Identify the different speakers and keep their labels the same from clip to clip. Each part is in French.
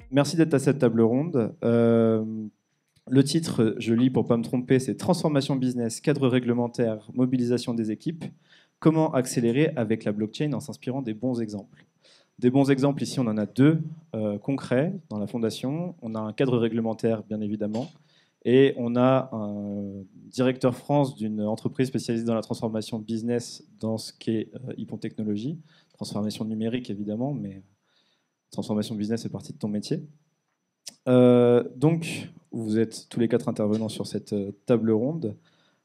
Speaker 1: Merci d'être à cette table ronde. Le titre, je lis pour ne pas me tromper, c'est Transformation business, cadre réglementaire, mobilisation des équipes. Comment accélérer avec la blockchain en s'inspirant des bons exemples. Des bons exemples, ici, on en a deux concrets dans la fondation. On a un cadre réglementaire, bien évidemment, et on a un directeur France d'une entreprise spécialisée dans la transformation business dans ce qu'est Hippon Technologies. Transformation numérique, évidemment, mais transformation business fait partie de ton métier. Donc, vous êtes tous les quatre intervenants sur cette table ronde.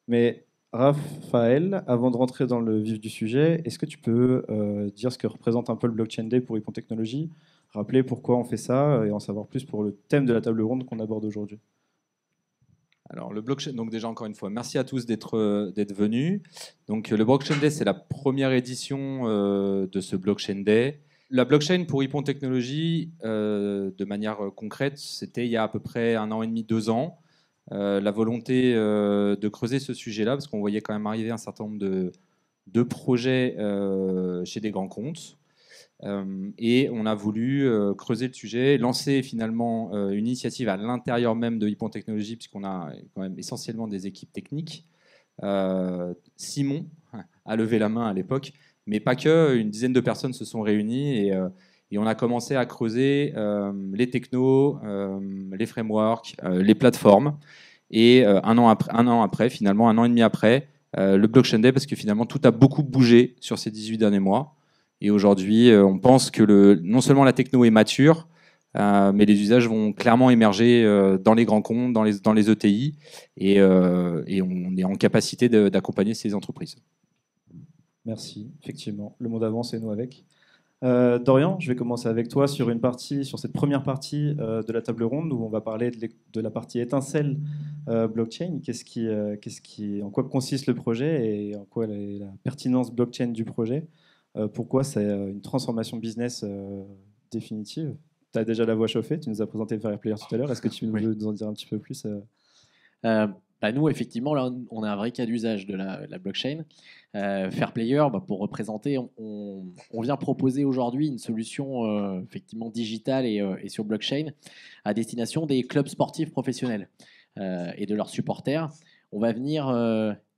Speaker 1: Mais Raphaël, avant de rentrer dans le vif du sujet, est-ce que tu peux dire ce que représente un peu le Blockchain Day pour Hippon Technologies, rappeler pourquoi on fait ça et en savoir plus pour le thème de la table ronde qu'on aborde aujourd'hui?
Speaker 2: Alors, le blockchain, donc déjà encore une fois, merci à tous d'être venus. Donc, le Blockchain Day, c'est la première édition de ce Blockchain Day. La blockchain pour Hippon Technologies, de manière concrète, c'était il y a à peu près 1 an et demi, 2 ans. La volonté de creuser ce sujet-là, parce qu'on voyait quand même arriver un certain nombre de projets chez des grands comptes. Et on a voulu creuser le sujet, lancer finalement une initiative à l'intérieur même de Hippon Technologies, puisqu'on a quand même essentiellement des équipes techniques. Simon a levé la main à l'époque, mais pas que, une dizaine de personnes se sont réunies et on a commencé à creuser les technos, les frameworks, les plateformes. Et un an après, finalement, 1 an et demi après, le Blockchain Day, parce que finalement, tout a beaucoup bougé sur ces 18 derniers mois. Et aujourd'hui, on pense que non seulement la techno est mature, mais les usages vont clairement émerger dans les grands comptes, dans les ETI, et on est en capacité d'accompagner ces entreprises.
Speaker 1: Merci, effectivement. Le monde avance et nous avec. Dorian, je vais commencer avec toi sur cette première partie de la table ronde où on va parler de la partie étincelle blockchain. En quoi consiste le projet et en quoi est la pertinence blockchain du projet? Pourquoi c'est une transformation business définitive? Tu as déjà la voix chauffée, tu nous as présenté le Fair Player tout à l'heure. Est-ce que tu veux nous en dire un petit peu plus?
Speaker 3: Nous, effectivement, là, on a un vrai cas d'usage de la blockchain. Fair Player, pour représenter, on vient proposer aujourd'hui une solution effectivement digitale et sur blockchain à destination des clubs sportifs professionnels et de leurs supporters. On va venir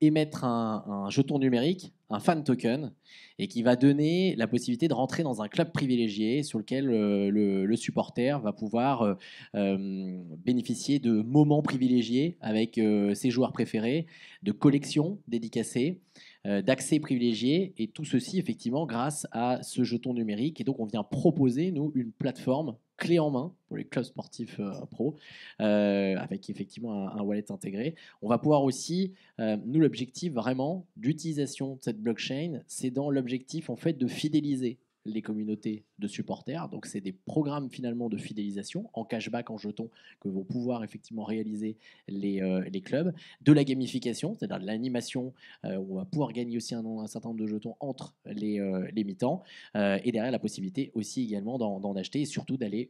Speaker 3: émettre un jeton numérique, un fan token, et qui va donner la possibilité de rentrer dans un club privilégié sur lequel le supporter va pouvoir bénéficier de moments privilégiés avec ses joueurs préférés, de collections dédicacées, d'accès privilégié, et tout ceci effectivement grâce à ce jeton numérique. Et donc on vient proposer, nous, une plateforme clé en main pour les clubs sportifs pro, avec effectivement un wallet intégré. On va pouvoir aussi, nous, l'objectif vraiment d'utilisation de cette blockchain, c'est dans l'objectif en fait de fidéliser les communautés de supporters. Donc, c'est des programmes finalement de fidélisation en cashback, en jetons, que vont pouvoir effectivement réaliser les clubs. De la gamification, c'est-à-dire de l'animation, où on va pouvoir gagner aussi un certain nombre de jetons entre les mi-temps. Et derrière, la possibilité aussi également d'en acheter et surtout d'aller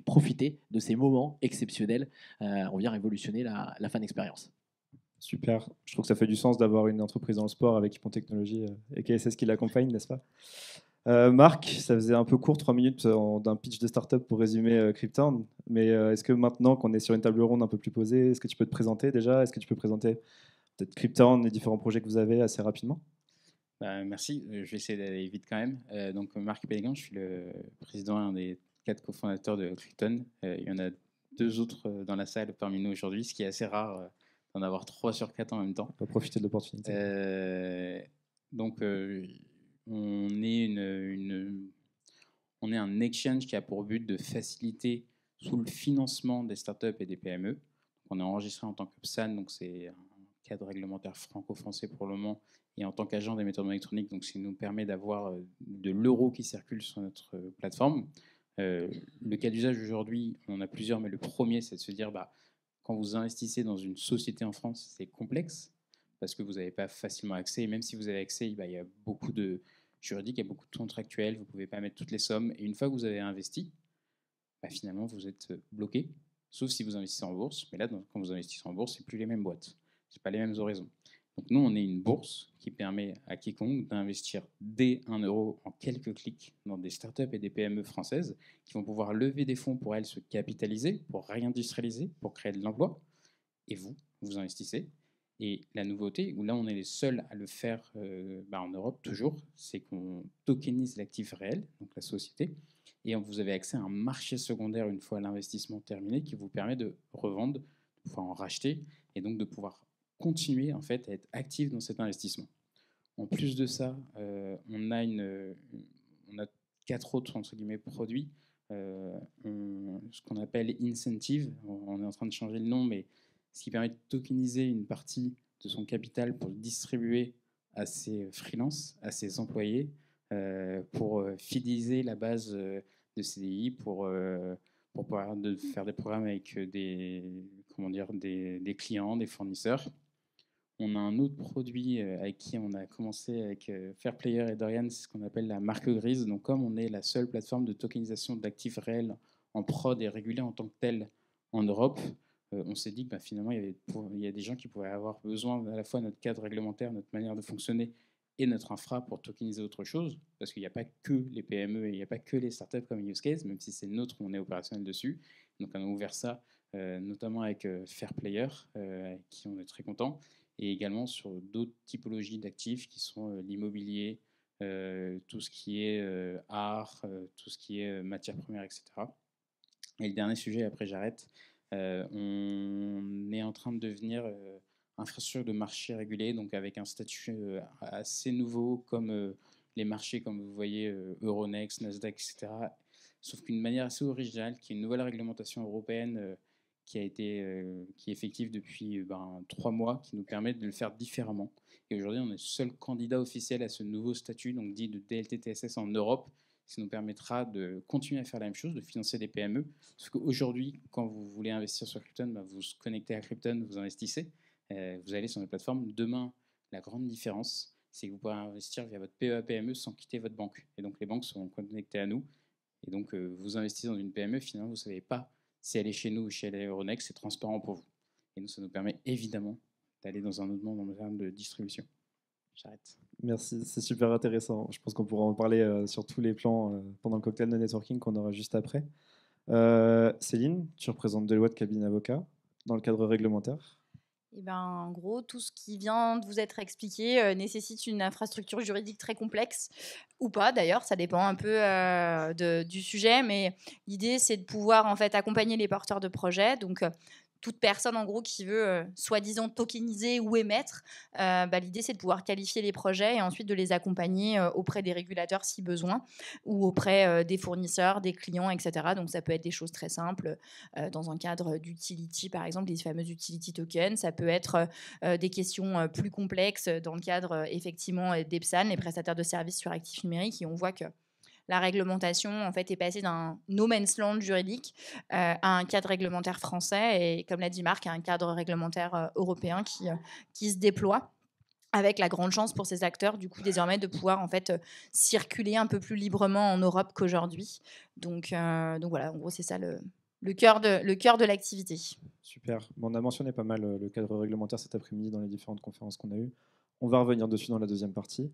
Speaker 3: profiter de ces moments exceptionnels. On vient révolutionner la fan expérience.
Speaker 1: Super. Je trouve que ça fait du sens d'avoir une entreprise dans le sport avec Hippon Technologies et KSS qui l'accompagne, n'est-ce pas? Marc, ça faisait un peu court, 3 minutes d'un pitch de startup pour résumer Cryptown. Mais est-ce que maintenant qu'on est sur une table ronde un peu plus posée, est-ce que tu peux te présenter déjà? Est-ce que tu peux présenter peut-être Cryptown, les différents projets que vous avez assez rapidement?
Speaker 4: Merci, je vais essayer d'aller vite quand même. Donc Marc Pellegrin, je suis le président, un des 4 cofondateurs de Cryptown. Il y en a 2 autres dans la salle parmi nous aujourd'hui, ce qui est assez rare d'en avoir 3 sur 4 en même temps.
Speaker 1: On va profiter de l'opportunité.
Speaker 4: On est un exchange qui a pour but de faciliter sous le financement des startups et des PME. On est enregistré en tant que PSAN, donc c'est un cadre réglementaire franco-français pour le moment, et en tant qu'agent d'émetteur électronique, donc ça nous permet d'avoir de l'euro qui circule sur notre plateforme. Le cas d'usage aujourd'hui, on en a plusieurs, mais le premier, c'est de se dire, quand vous investissez dans une société en France, c'est complexe, parce que vous n'avez pas facilement accès, et même si vous avez accès, il y a beaucoup de juridique, il y a beaucoup de contractuels, vous ne pouvez pas mettre toutes les sommes, et une fois que vous avez investi, finalement vous êtes bloqué, sauf si vous investissez en bourse, mais là quand vous investissez en bourse, ce n'est plus les mêmes boîtes. C'est pas les mêmes horizons. Donc nous, on est une bourse qui permet à quiconque d'investir dès 1 euro en quelques clics dans des startups et des PME françaises qui vont pouvoir lever des fonds pour elles se capitaliser, pour réindustrialiser, pour créer de l'emploi. Et vous investissez. Et la nouveauté, où là on est les seuls à le faire en Europe toujours, c'est qu'on tokenise l'actif réel, donc la société, et vous avez accès à un marché secondaire une fois l'investissement terminé qui vous permet de revendre, de pouvoir en racheter et donc de pouvoir continuer en fait à être actif dans cet investissement. En plus de ça, on a 4 autres entre guillemets produits, ce qu'on appelle Incentive. On est en train de changer le nom, mais ce qui permet de tokeniser une partie de son capital pour le distribuer à ses freelances, à ses employés, pour fidéliser la base de CDI, pour pouvoir faire des programmes avec des clients, des fournisseurs. On a un autre produit avec qui on a commencé avec Fairplayer et Dorian, c'est ce qu'on appelle la marque grise. Donc comme on est la seule plateforme de tokenisation d'actifs réels en prod et régulée en tant que telle en Europe, on s'est dit que finalement il y a des gens qui pourraient avoir besoin à la fois de notre cadre réglementaire, notre manière de fonctionner et notre infra pour tokeniser autre chose, parce qu'il n'y a pas que les PME et il n'y a pas que les startups comme use case, même si c'est le nôtre, on est opérationnel dessus. Donc on a ouvert ça notamment avec Fairplayer, avec qui on est très content, et également sur d'autres typologies d'actifs qui sont l'immobilier, tout ce qui est art, tout ce qui est matières premières, etc. Et le dernier sujet, après j'arrête, on est en train de devenir infrastructure de marché régulé, donc avec un statut assez nouveau comme les marchés, comme vous voyez, Euronext, Nasdaq, etc. Sauf qu'une manière assez originale, qui est une nouvelle réglementation européenne qui est effective depuis 3 mois, qui nous permet de le faire différemment. Et aujourd'hui, on est le seul candidat officiel à ce nouveau statut, donc dit de DLT-TSS en Europe, ce qui nous permettra de continuer à faire la même chose, de financer des PME. Parce qu'aujourd'hui, quand vous voulez investir sur Krypton, vous vous connectez à Krypton, vous investissez, vous allez sur notre plateforme. Demain, la grande différence, c'est que vous pourrez investir via votre PEA-PME sans quitter votre banque. Et donc, les banques seront connectées à nous. Et donc, vous investissez dans une PME, finalement, vous ne savez pas si elle est chez nous ou chez Euronext, c'est transparent pour vous. Et nous, ça nous permet évidemment d'aller dans un autre monde en termes de distribution. J'arrête.
Speaker 1: Merci, c'est super intéressant. Je pense qu'on pourra en parler sur tous les plans pendant le cocktail de networking qu'on aura juste après. Céline, tu représentes Deloitte Cabinet Avocat dans le cadre réglementaire.
Speaker 5: Eh ben, en gros, tout ce qui vient de vous être expliqué nécessite une infrastructure juridique très complexe, ou pas d'ailleurs, ça dépend un peu du sujet, mais l'idée c'est de pouvoir en fait accompagner les porteurs de projets, donc toute personne en gros qui veut soi-disant tokeniser ou émettre, l'idée c'est de pouvoir qualifier les projets et ensuite de les accompagner auprès des régulateurs si besoin, ou auprès des fournisseurs, des clients, etc. Donc ça peut être des choses très simples dans un cadre d'utility, par exemple, les fameux utility tokens. Ça peut être des questions plus complexes dans le cadre effectivement d'EPSAN, les prestataires de services sur actifs numériques, et on voit que la réglementation en fait est passée d'un no man's land juridique à un cadre réglementaire français et, comme l'a dit Marc, à un cadre réglementaire européen qui se déploie, avec la grande chance pour ces acteurs du coup désormais de pouvoir en fait circuler un peu plus librement en Europe qu'aujourd'hui. Donc voilà, en gros c'est ça le cœur de l'activité.
Speaker 1: Super. On a mentionné pas mal le cadre réglementaire cet après-midi dans les différentes conférences qu'on a eues. On va revenir dessus dans la deuxième partie.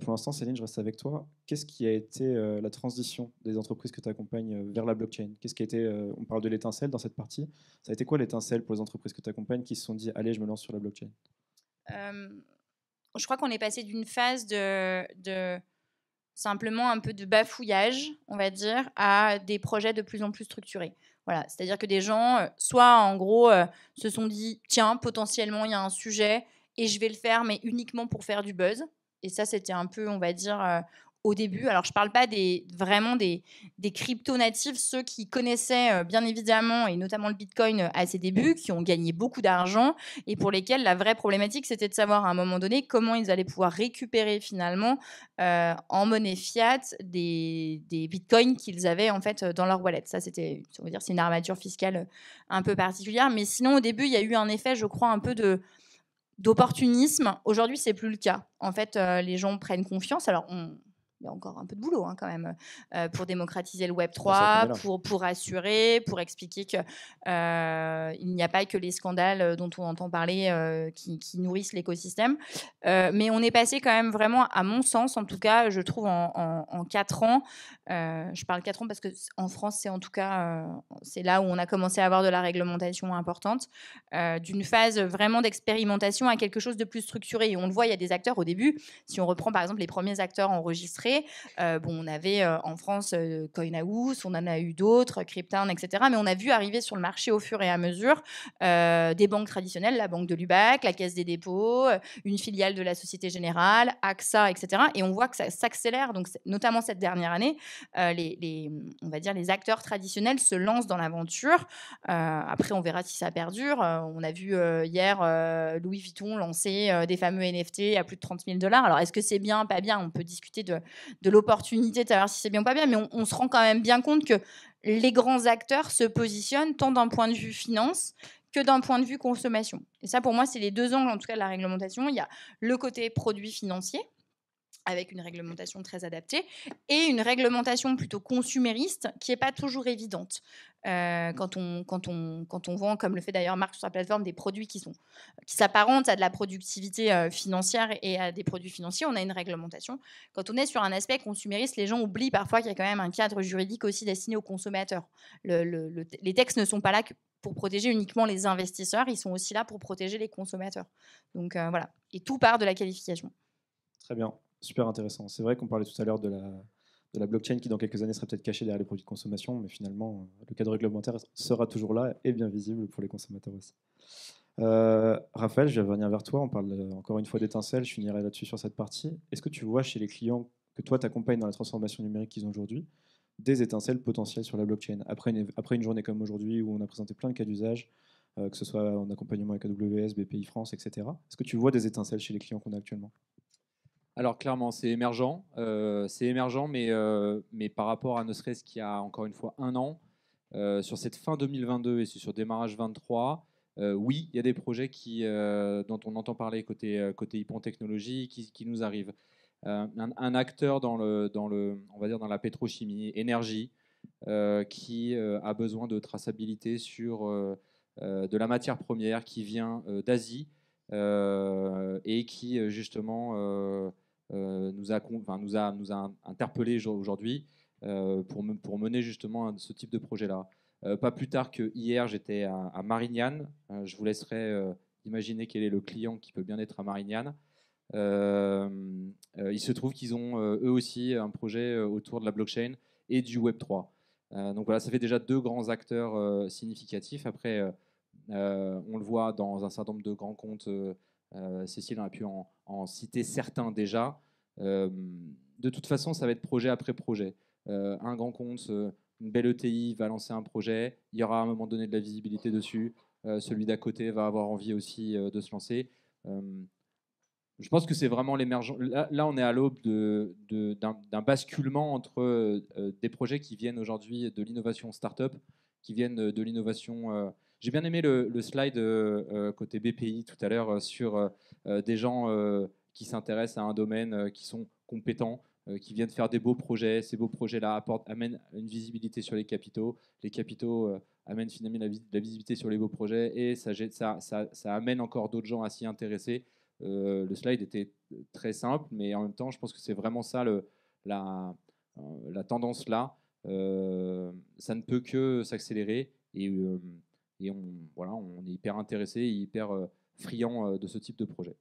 Speaker 1: Pour l'instant, Céline, je reste avec toi. Qu'est-ce qui a été la transition des entreprises que tu accompagnes vers la blockchain? Qu'est-ce qui a été, on parle de l'étincelle dans cette partie. Ça a été quoi l'étincelle pour les entreprises que tu accompagnes qui se sont dit, allez, je me lance sur la blockchain?
Speaker 5: Je crois qu'on est passé d'une phase de simplement un peu de bafouillage, on va dire, à des projets de plus en plus structurés. Voilà, c'est-à-dire que des gens, soit en gros, se sont dit, tiens, potentiellement, il y a un sujet et je vais le faire, mais uniquement pour faire du buzz. Et ça, c'était un peu, on va dire, au début. Alors, je ne parle pas vraiment des crypto-natifs, ceux qui connaissaient bien évidemment, et notamment le Bitcoin à ses débuts, qui ont gagné beaucoup d'argent et pour lesquels la vraie problématique, c'était de savoir à un moment donné comment ils allaient pouvoir récupérer finalement en monnaie fiat des Bitcoins qu'ils avaient en fait dans leur wallet. Ça, c'était, on va dire, c'est une armature fiscale un peu particulière. Mais sinon, au début, il y a eu un effet, je crois, un peu d'opportunisme. Aujourd'hui, c'est plus le cas. En fait, les gens prennent confiance. Alors, il y a encore un peu de boulot hein, quand même pour démocratiser le Web
Speaker 1: Pour ça
Speaker 5: 3,
Speaker 1: qu'on est là.
Speaker 5: pour assurer, pour expliquer qu'il n'y a pas que les scandales dont on entend parler qui nourrissent l'écosystème. Mais on est passé quand même vraiment, à mon sens, en tout cas, je trouve, en 4 ans. Je parle 4 ans parce qu'en France, c'est en tout cas c'est là où on a commencé à avoir de la réglementation importante, d'une phase vraiment d'expérimentation à quelque chose de plus structuré. Et on le voit, il y a des acteurs au début. Si on reprend par exemple les premiers acteurs enregistrés, bon, on avait en France Coinhouse, on en a eu d'autres, Cryptown, etc. Mais on a vu arriver sur le marché au fur et à mesure des banques traditionnelles, la Banque de Lubac, la Caisse des dépôts, une filiale de la Société Générale, AXA, etc. Et on voit que ça s'accélère. Donc, notamment cette dernière année, on va dire les acteurs traditionnels se lancent dans l'aventure. Après, on verra si ça perdure. On a vu hier Louis Vuitton lancer des fameux NFT à plus de 30 000 $. Alors, est-ce que c'est bien, pas bien? On peut discuter de l'opportunité de savoir si c'est bien ou pas bien, mais on se rend quand même bien compte que les grands acteurs se positionnent tant d'un point de vue finance que d'un point de vue consommation. Et ça, pour moi, c'est les deux angles, en tout cas, de la réglementation. Il y a le côté produit financier, avec une réglementation très adaptée, et une réglementation plutôt consumériste qui n'est pas toujours évidente. Quand on vend, comme le fait d'ailleurs Marc sur sa plateforme, des produits qui s'apparentent à de la productivité financière et à des produits financiers, on a une réglementation. Quand on est sur un aspect consumériste, les gens oublient parfois qu'il y a quand même un cadre juridique aussi destiné aux consommateurs. Les textes ne sont pas là que pour protéger uniquement les investisseurs, ils sont aussi là pour protéger les consommateurs. Donc voilà, et tout part de la qualification.
Speaker 1: Très bien, super intéressant. C'est vrai qu'on parlait tout à l'heure de la blockchain qui, dans quelques années, sera peut-être cachée derrière les produits de consommation, mais finalement, le cadre réglementaire sera toujours là et bien visible pour les consommateurs aussi. Raphaël, je vais revenir vers toi. On parle encore une fois d'étincelles. Je finirai là-dessus sur cette partie. Est-ce que tu vois chez les clients que toi, tu accompagnes dans la transformation numérique qu'ils ont aujourd'hui des étincelles potentielles sur la blockchain après une journée comme aujourd'hui où on a présenté plein de cas d'usage, que ce soit en accompagnement avec AWS, BPI France, etc. Est-ce que tu vois des étincelles chez les clients qu'on a actuellement?
Speaker 2: Alors clairement, c'est émergent, mais par rapport à ne serait-ce qu'il y a encore une fois un an, sur cette fin 2022 et sur démarrage 23, oui, il y a des projets dont on entend parler côté Hippon Technologies qui nous arrivent. Un acteur on va dire dans la pétrochimie, énergie, qui a besoin de traçabilité sur de la matière première qui vient d'Asie et qui justement nous a interpellés aujourd'hui pour mener justement ce type de projet-là. Pas plus tard que hier, j'étais à Marignane. Je vous laisserai imaginer quel est le client qui peut bien être à Marignane. Il se trouve qu'ils ont eux aussi un projet autour de la blockchain et du Web3. Donc voilà, ça fait déjà deux grands acteurs significatifs. Après, on le voit dans un certain nombre de grands comptes. Cécile en a pu en citer certains déjà. De toute façon, ça va être projet après projet. Un grand compte, une belle ETI va lancer un projet, il y aura à un moment donné de la visibilité dessus, celui d'à côté va avoir envie aussi de se lancer. Je pense que c'est vraiment l'émergence. Là, on est à l'aube d'un basculement entre des projets qui viennent aujourd'hui de l'innovation start-up, qui viennent de l'innovation. J'ai bien aimé le slide côté BPI tout à l'heure sur des gens qui s'intéressent à un domaine, qui sont compétents, qui viennent faire des beaux projets. Ces beaux projets-là amènent une visibilité sur les capitaux. Les capitaux amènent finalement la visibilité sur les beaux projets et ça amène encore d'autres gens à s'y intéresser. Le slide était très simple, mais en même temps, je pense que c'est vraiment ça la tendance là. Ça ne peut que s'accélérer et on est hyper intéressé et hyper friand de ce type de projet.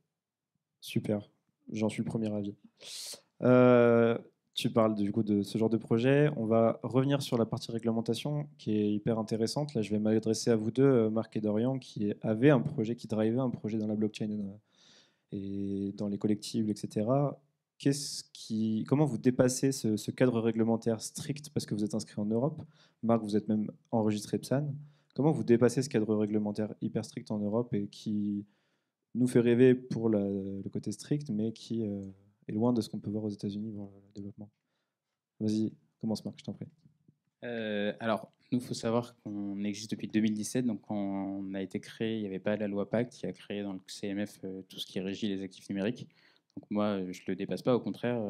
Speaker 1: Super, j'en suis le premier avis. Tu parles du coup de ce genre de projet. On va revenir sur la partie réglementation qui est hyper intéressante. Là, je vais m'adresser à vous deux, Marc et Dorian, qui avaient un projet, qui drivait un projet dans la blockchain et dans les collectibles, etc. Comment vous dépassez ce cadre réglementaire strict parce que vous êtes inscrit en Europe? Marc, vous êtes même enregistré PSAN. Comment vous dépassez ce cadre réglementaire hyper strict en Europe et qui nous fait rêver pour le côté strict, mais qui est loin de ce qu'on peut voir aux États-Unis pour le développement? Vas-y, commence Marc, je t'en prie.
Speaker 4: Alors, nous, il faut savoir qu'on existe depuis 2017. Donc, quand on a été créé, il n'y avait pas la loi Pacte qui a créé dans le CMF tout ce qui régit les actifs numériques. Donc moi, je ne le dépasse pas. Au contraire,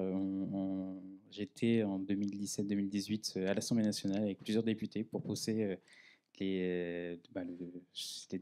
Speaker 4: j'étais en 2017-2018 à l'Assemblée nationale avec plusieurs députés pour pousser les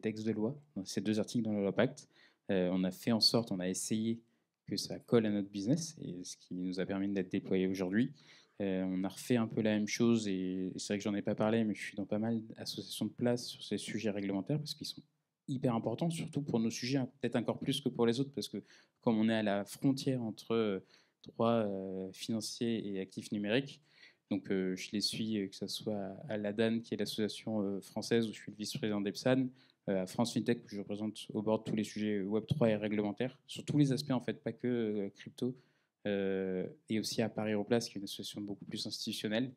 Speaker 4: textes de loi, ces 2 articles dans le loi Pacte. On a fait en sorte, on a essayé que ça colle à notre business, et ce qui nous a permis d'être déployé aujourd'hui. On a refait un peu la même chose, et c'est vrai que j'en ai pas parlé, mais je suis dans pas mal d'associations de place sur ces sujets réglementaires, parce qu'ils sont hyper importants, surtout pour nos sujets, peut-être encore plus que pour les autres, parce que comme on est à la frontière entre droit financier et actifs numériques, donc je les suis, que ce soit à l'ADAN, qui est l'association française où je suis le vice-président d'EPSAN, à France FinTech, où je représente au bord de tous les sujets Web3 et réglementaires, sur tous les aspects en fait, pas que crypto, et aussi à Paris Europlace, qui est une association beaucoup plus institutionnelle.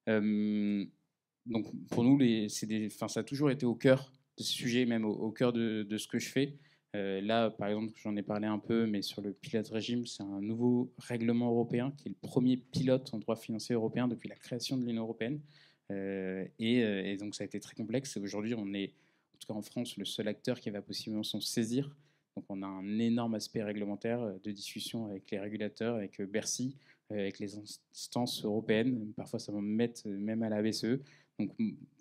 Speaker 4: Donc pour nous, ça a toujours été au cœur de ces sujets, même au cœur de ce que je fais. Là, par exemple, j'en ai parlé un peu, mais sur le pilote régime, c'est un nouveau règlement européen qui est le premier pilote en droit financier européen depuis la création de l'Union européenne. Et donc ça a été très complexe. Aujourd'hui, on est, en tout cas en France, le seul acteur qui va possiblement s'en saisir. Donc on a un énorme aspect réglementaire de discussion avec les régulateurs, avec Bercy, avec les instances européennes. Parfois, ça va me mettre même à la BCE. Donc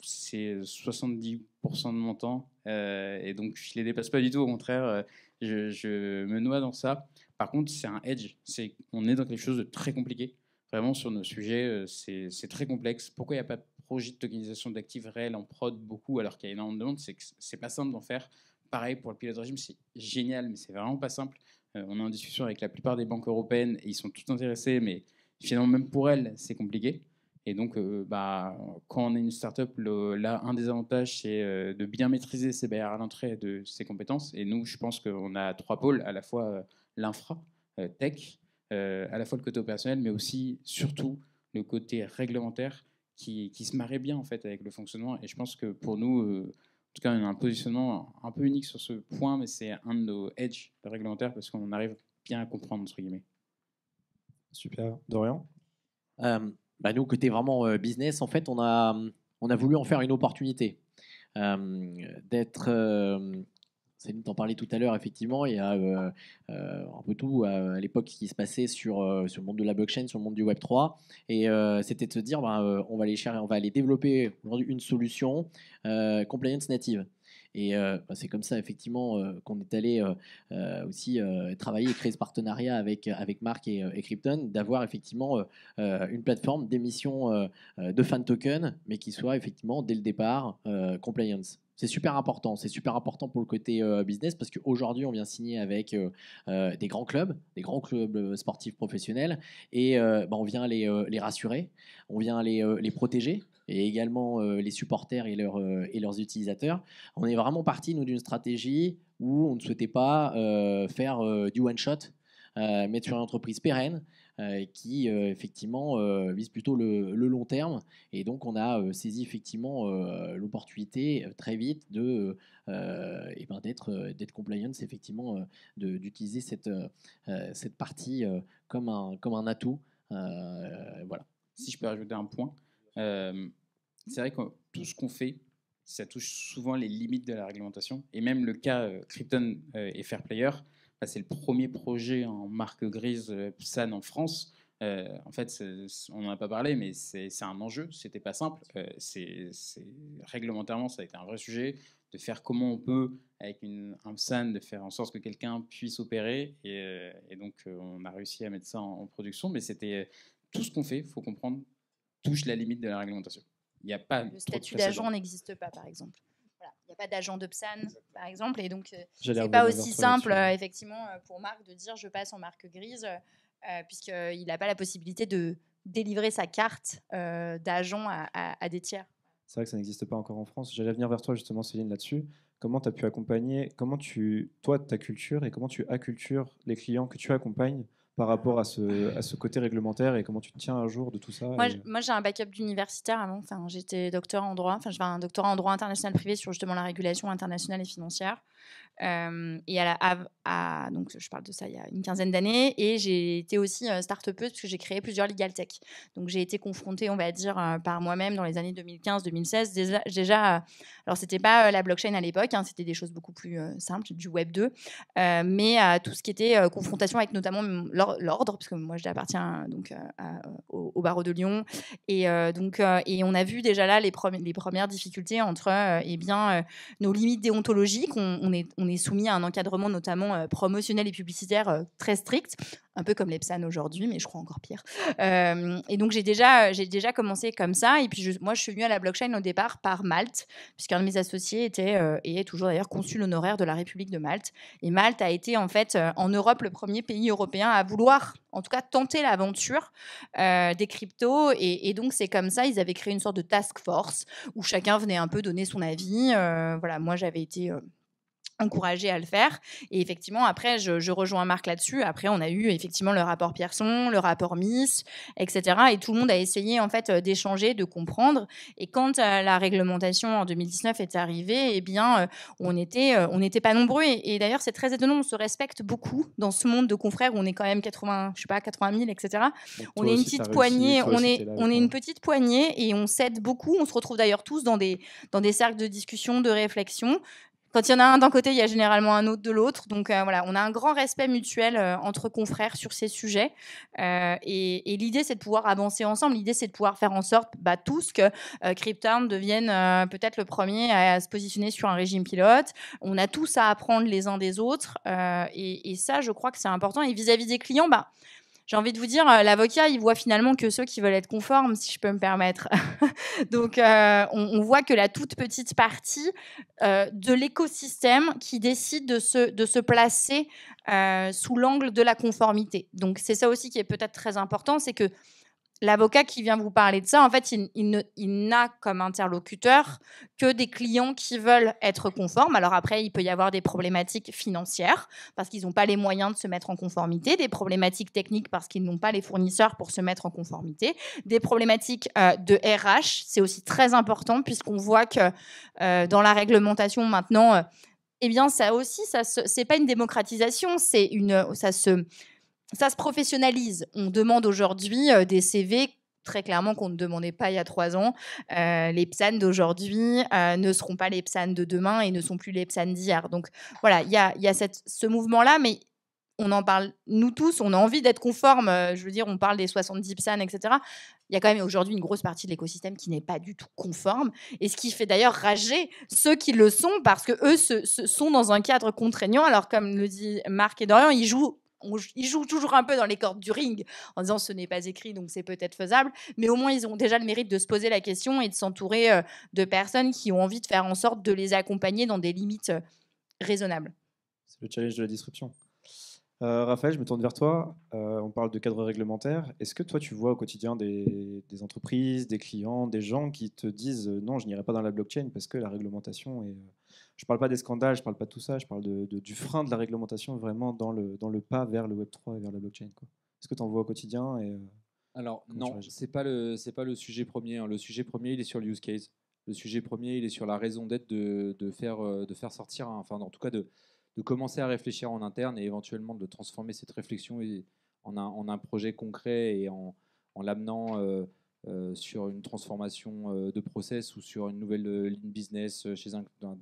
Speaker 4: c'est 70% de mon temps, et donc je ne les dépasse pas du tout, au contraire, je me noie dans ça. Par contre, c'est un edge, on est dans quelque chose de très compliqué. Vraiment, sur nos sujets, c'est très complexe. Pourquoi il n'y a pas de projet de tokenisation d'actifs réels en prod beaucoup, alors qu'il y a énormément de demandes? C'est que c'est pas simple d'en faire. Pareil pour le pilote régime, c'est génial, mais c'est vraiment pas simple. On est en discussion avec la plupart des banques européennes et ils sont tous intéressés, mais finalement, même pour elles, c'est compliqué. Et donc, quand on est une startup, là, un des avantages, c'est de bien maîtriser ses barrières à l'entrée de ses compétences. Et nous, je pense qu'on a 3 pôles, à la fois l'infra, tech, à la fois le côté opérationnel, mais aussi, surtout, le côté réglementaire qui se marie bien en fait avec le fonctionnement. Et je pense que pour nous, en tout cas, on a un positionnement un peu unique sur ce point, mais c'est un de nos edge réglementaires parce qu'on arrive bien à comprendre, entre guillemets.
Speaker 1: Super. Dorian?
Speaker 3: Nous, côté vraiment business, en fait, on a voulu en faire une opportunité. D'être. Céline t'en parlait tout à l'heure, effectivement, il y a un peu tout à l'époque qui se passait sur le monde de la blockchain, sur le monde du Web3. Et c'était de se dire, on va aller développer aujourd'hui une solution compliance native. Et c'est comme ça, effectivement, qu'on est allé aussi travailler et créer ce partenariat avec Marc et Krypton, d'avoir effectivement une plateforme d'émission de fan token, mais qui soit effectivement, dès le départ, compliance. C'est super important pour le côté business, parce qu'aujourd'hui, on vient signer avec des grands clubs sportifs professionnels, et on vient les rassurer, on vient les protéger, et également les supporters et leurs utilisateurs. On est vraiment parti, nous, d'une stratégie où on ne souhaitait pas faire du one-shot, mettre sur une entreprise pérenne qui effectivement vise plutôt le long terme. Et donc on a saisi effectivement l'opportunité très vite d'être compliance, effectivement, d'utiliser cette partie comme un atout. Voilà.
Speaker 4: Si je peux rajouter un point, c'est vrai que tout ce qu'on fait, ça touche souvent les limites de la réglementation. Et même le cas Krypton et Fairplayer, c'est le premier projet en marque grise PSAN en France. En fait, on n'en a pas parlé, mais c'est un enjeu. C'était pas simple. Réglementairement, ça a été un vrai sujet de faire comment on peut, avec un PSAN, de faire en sorte que quelqu'un puisse opérer. Et donc, on a réussi à mettre ça en production. Mais c'était tout ce qu'on fait, il faut comprendre, touche la limite de la réglementation. Il n'y a pas
Speaker 5: le statut d'agent n'existe pas, par exemple. Voilà. Il n'y a pas d'agent de PSAN, par exemple, et donc c'est pas aussi simple, effectivement, pour Marc de dire je passe en marque grise, puisqu'il n'a pas la possibilité de délivrer sa carte d'agent à des tiers.
Speaker 1: C'est vrai que ça n'existe pas encore en France. J'allais venir vers toi justement, Céline, là-dessus. Comment tu as pu accompagner, toi, ta culture, et comment tu accultures les clients que tu accompagnes par rapport à ce côté réglementaire, et comment tu te tiens à jour de tout ça?
Speaker 5: Moi, j'ai un backup d'universitaire avant. J'étais docteur en droit. J'avais un doctorat en droit international privé sur justement la régulation internationale et financière. Et donc, je parle de ça il y a une quinzaine d'années. Et j'ai été aussi start-upeuse parce que j'ai créé plusieurs legal tech. Donc, j'ai été confrontée, on va dire, par moi-même dans les années 2015-2016. Déjà, alors, c'était pas la blockchain à l'époque, hein, c'était des choses beaucoup plus simples, du Web 2. Mais tout ce qui était confrontation avec notamment l'ordre, parce que moi, j'appartiens donc, au barreau de Lyon. Et on a vu déjà là les premières difficultés entre nos limites déontologiques. On est soumis à un encadrement notamment promotionnel et publicitaire très strict, un peu comme les PSAN aujourd'hui, mais je crois encore pire. Et donc j'ai déjà commencé comme ça. Et puis moi, je suis venue à la blockchain au départ par Malte, puisqu'un de mes associés était et est toujours d'ailleurs consul honoraire de la République de Malte. Et Malte a été en fait en Europe le premier pays européen à vouloir, en tout cas, tenter l'aventure des cryptos. Et donc c'est comme ça, ils avaient créé une sorte de task force où chacun venait un peu donner son avis. Voilà, moi j'avais été encouragée à le faire. Et effectivement, après, je rejoins Marc là-dessus. Après, on a eu effectivement le rapport Pierson, le rapport Miss, etc. Et tout le monde a essayé en fait d'échanger, de comprendre. Et quand la réglementation en 2019 est arrivée, eh bien, on n'était pas nombreux. Et d'ailleurs, c'est très étonnant. On se respecte beaucoup dans ce monde de confrères où on est quand même 80 000, etc. On est une petite poignée. On est une petite poignée et on s'aide beaucoup. On se retrouve d'ailleurs tous dans des cercles de discussion, de réflexion. Quand il y en a un d'un côté, il y a généralement un autre de l'autre. Donc voilà, on a un grand respect mutuel entre confrères sur ces sujets. Et l'idée, c'est de pouvoir avancer ensemble. L'idée, c'est de pouvoir faire en sorte tous que Cryptown devienne peut-être le premier à se positionner sur un régime pilote. On a tous à apprendre les uns des autres. Et ça, je crois que c'est important. Et vis-à-vis des clients, j'ai envie de vous dire, l'avocat, il voit finalement que ceux qui veulent être conformes, si je peux me permettre. Donc, on voit que la toute petite partie de l'écosystème qui décide de se placer sous l'angle de la conformité. Donc, c'est ça aussi qui est peut-être très important, c'est que l'avocat qui vient vous parler de ça, en fait, il n'a comme interlocuteur que des clients qui veulent être conformes. Alors après, il peut y avoir des problématiques financières parce qu'ils n'ont pas les moyens de se mettre en conformité, des problématiques techniques parce qu'ils n'ont pas les fournisseurs pour se mettre en conformité, des problématiques de RH. C'est aussi très important puisqu'on voit que dans la réglementation maintenant, eh bien, ça aussi, c'est pas une démocratisation, ça se professionnalise. On demande aujourd'hui des CV très clairement qu'on ne demandait pas il y a 3 ans. Les PSAN d'aujourd'hui ne seront pas les PSAN de demain et ne sont plus les PSAN d'hier. Donc voilà, il y a ce mouvement-là, mais on en parle, nous tous, on a envie d'être conformes. Je veux dire, on parle des 70 PSAN, etc. Il y a quand même aujourd'hui une grosse partie de l'écosystème qui n'est pas du tout conforme. Et ce qui fait d'ailleurs rager ceux qui le sont, parce qu'eux sont dans un cadre contraignant. Alors, comme le dit Marc et Dorian, ils jouent toujours un peu dans les cordes du ring en disant ce n'est pas écrit, donc c'est peut-être faisable. Mais au moins, ils ont déjà le mérite de se poser la question et de s'entourer de personnes qui ont envie de faire en sorte de les accompagner dans des limites raisonnables.
Speaker 1: C'est le challenge de la disruption. Raphaël, je me tourne vers toi. On parle de cadre réglementaire. Est-ce que toi, tu vois au quotidien des entreprises, des clients, des gens qui te disent non, je n'irai pas dans la blockchain parce que la réglementation est... Je ne parle pas des scandales, je ne parle pas de tout ça, je parle du frein de la réglementation vraiment dans le pas vers le Web3 et vers la blockchain, quoi. Est-ce que tu en vois au quotidien
Speaker 2: Alors non, c'est pas le sujet premier, hein. Le sujet premier, il est sur le use case. Le sujet premier, il est sur la raison d'être de faire sortir, enfin en tout cas de commencer à réfléchir en interne et éventuellement de transformer cette réflexion en un projet concret et en l'amenant sur une transformation de process ou sur une nouvelle ligne business dans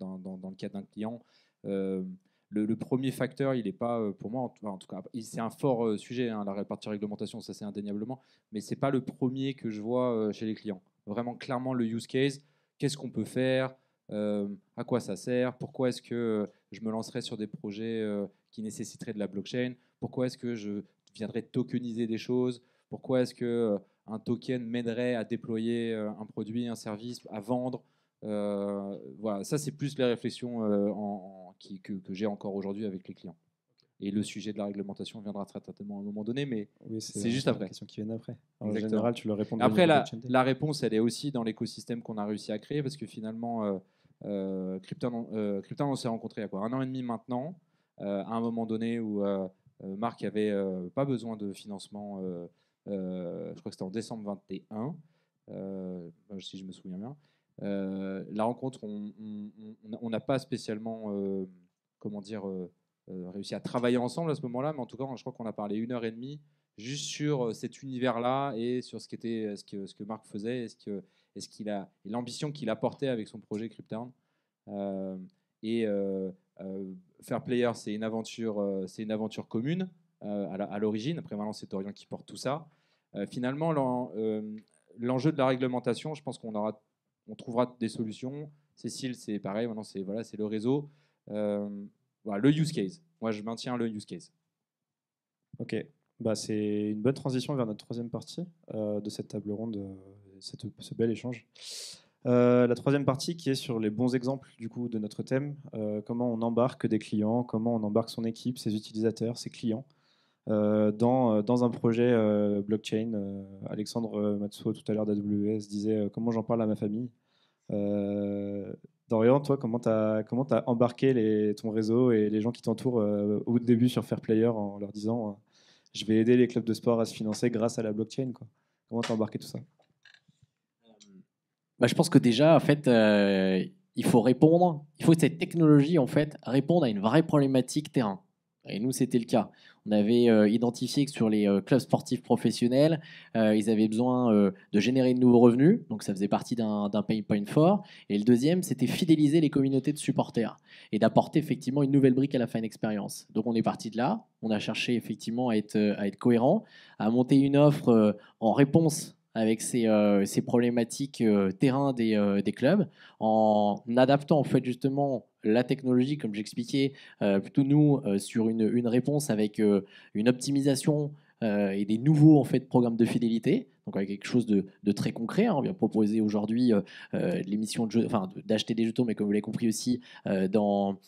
Speaker 2: le cadre d'un client. Le premier facteur, il n'est pas, pour moi, en tout cas, c'est un fort sujet, hein, la partie réglementation, ça c'est indéniablement, mais ce n'est pas le premier que je vois chez les clients. Vraiment, clairement, le use case, qu'est-ce qu'on peut faire, à quoi ça sert, pourquoi est-ce que je me lancerais sur des projets qui nécessiteraient de la blockchain, pourquoi est-ce que je viendrais tokeniser des choses, pourquoi est-ce que un token m'aiderait à déployer un produit, un service, à vendre. Voilà, ça c'est plus les réflexions que j'ai encore aujourd'hui avec les clients. Et le sujet de la réglementation viendra très certainement à un moment donné, mais oui, c'est juste après.
Speaker 1: Question qui vient après. En général, tu leur réponds.
Speaker 2: Après, la réponse, elle est aussi dans l'écosystème qu'on a réussi à créer, parce que finalement, Cryptown, on s'est rencontrés il y a quoi, 1 an et demi maintenant, à un moment donné où Marc n'avait pas besoin de financement. Je crois que c'était en décembre 21, si je me souviens bien. La rencontre, on n'a pas spécialement réussi à travailler ensemble à ce moment-là, mais en tout cas, je crois qu'on a parlé 1 heure et demie juste sur cet univers-là et sur ce que Marc faisait et l'ambition qu'il apportait avec son projet Cryptown. Fair Player, c'est une aventure commune à l'origine. Après, maintenant, c'est Dorian qui porte tout ça. Finalement, l'enjeu de la réglementation, je pense on trouvera des solutions. Cécile, c'est pareil. Maintenant, c'est le réseau. Voilà, le use case. Moi, je maintiens le use case.
Speaker 1: Ok, c'est une bonne transition vers notre troisième partie de cette table ronde, ce bel échange. La troisième partie qui est sur les bons exemples du coup de notre thème, comment on embarque des clients, comment on embarque son équipe, ses utilisateurs, ses clients dans un projet blockchain. Alexandre Matsuo tout à l'heure d'AWS disait comment j'en parle à ma famille. Dorian, toi, comment tu as embarqué ton réseau et les gens qui t'entourent au début sur Fair Player en leur disant je vais aider les clubs de sport à se financer grâce à la blockchain, quoi. Comment tu as embarqué tout ça?
Speaker 3: Je pense que déjà, en fait, il faut que cette technologie, en fait, réponde à une vraie problématique terrain. Et nous, c'était le cas. On avait identifié que sur les clubs sportifs professionnels, ils avaient besoin de générer de nouveaux revenus. Donc, ça faisait partie d'un pain point fort. Et le deuxième, c'était fidéliser les communautés de supporters et d'apporter effectivement une nouvelle brique à la fan experience. Donc, on est parti de là. On a cherché effectivement à être cohérent, à monter une offre en réponse avec ces problématiques terrain des clubs, en adaptant en fait justement la technologie, comme j'expliquais, plutôt nous sur une réponse avec une optimisation et des nouveaux en fait programmes de fidélité. Donc avec quelque chose de très concret. On vient proposer aujourd'hui l'émission de jeux, d'acheter des jetons, mais comme vous l'avez compris aussi dans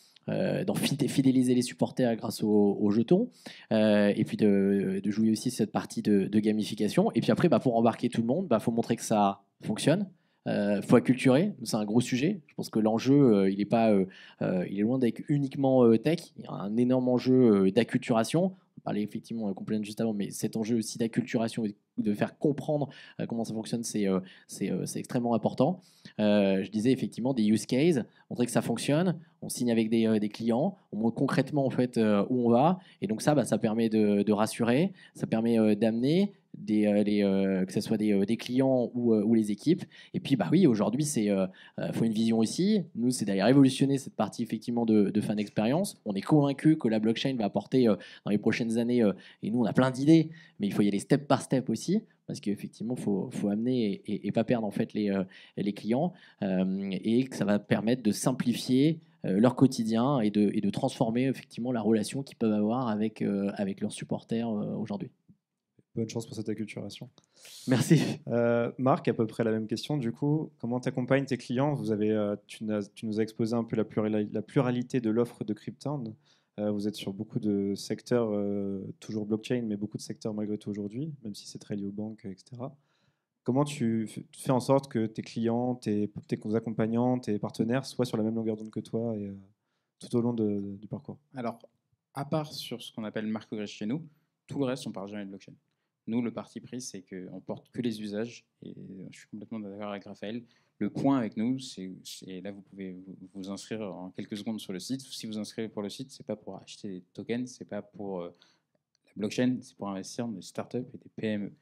Speaker 3: fidéliser les supporters grâce aux jetons, et puis de jouer aussi cette partie de gamification. Et puis après, pour embarquer tout le monde, faut montrer que ça fonctionne. Faut acculturer, c'est un gros sujet. Je pense que l'enjeu, il est loin d'être uniquement tech. Il y a un énorme enjeu d'acculturation. On parlait effectivement complètement juste avant, mais cet enjeu aussi d'acculturation et de faire comprendre comment ça fonctionne, c'est extrêmement important. Je disais effectivement des use cases, montrer que ça fonctionne. On signe avec des clients, on montre concrètement en fait où on va, et donc ça permet de rassurer, ça permet d'amener que ce soit des clients ou les équipes. Et puis oui, aujourd'hui c'est faut une vision aussi. Nous, c'est d'aller révolutionner cette partie effectivement de fan expérience. On est convaincu que la blockchain va apporter dans les prochaines années, et nous on a plein d'idées, mais il faut y aller step par step aussi, parce qu'effectivement faut amener et pas perdre en fait les clients, et que ça va permettre de simplifier leur quotidien et de transformer effectivement la relation qu'ils peuvent avoir avec leurs supporters aujourd'hui.
Speaker 1: Bonne chance pour cette acculturation.
Speaker 3: Merci.
Speaker 1: Marc, à peu près la même question. Du coup, comment tu accompagnes tes clients? Tu nous as exposé un peu la pluralité de l'offre de Cryptown. Vous êtes sur beaucoup de secteurs, toujours blockchain, mais beaucoup de secteurs malgré tout aujourd'hui, même si c'est très lié aux banques, etc. Comment tu fais en sorte que tes clients, tes accompagnants, tes partenaires soient sur la même longueur d'onde que toi et, tout au long du parcours?
Speaker 4: Alors, à part sur ce qu'on appelle marque grise chez nous, tout le reste, on ne parle jamais de blockchain. Nous, le parti pris, c'est qu'on ne porte que les usages, et je suis complètement d'accord avec Raphaël. Le point avec nous, et là, vous pouvez vous inscrire en quelques secondes sur le site. Si vous inscrivez pour le site, ce n'est pas pour acheter des tokens, ce n'est pas pour la blockchain, c'est pour investir dans des startups et des PME.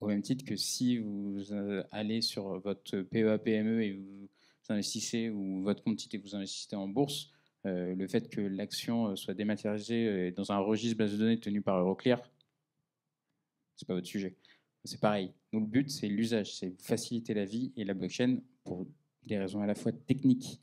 Speaker 4: Au même titre que si vous allez sur votre PEA-PME et vous investissez, ou votre compte titre et vous investissez en bourse, le fait que l'action soit dématérialisée dans un registre base de données tenu par Euroclear, c'est pas votre sujet. C'est pareil. Nous, le but, c'est l'usage, c'est faciliter la vie, et la blockchain, pour des raisons à la fois techniques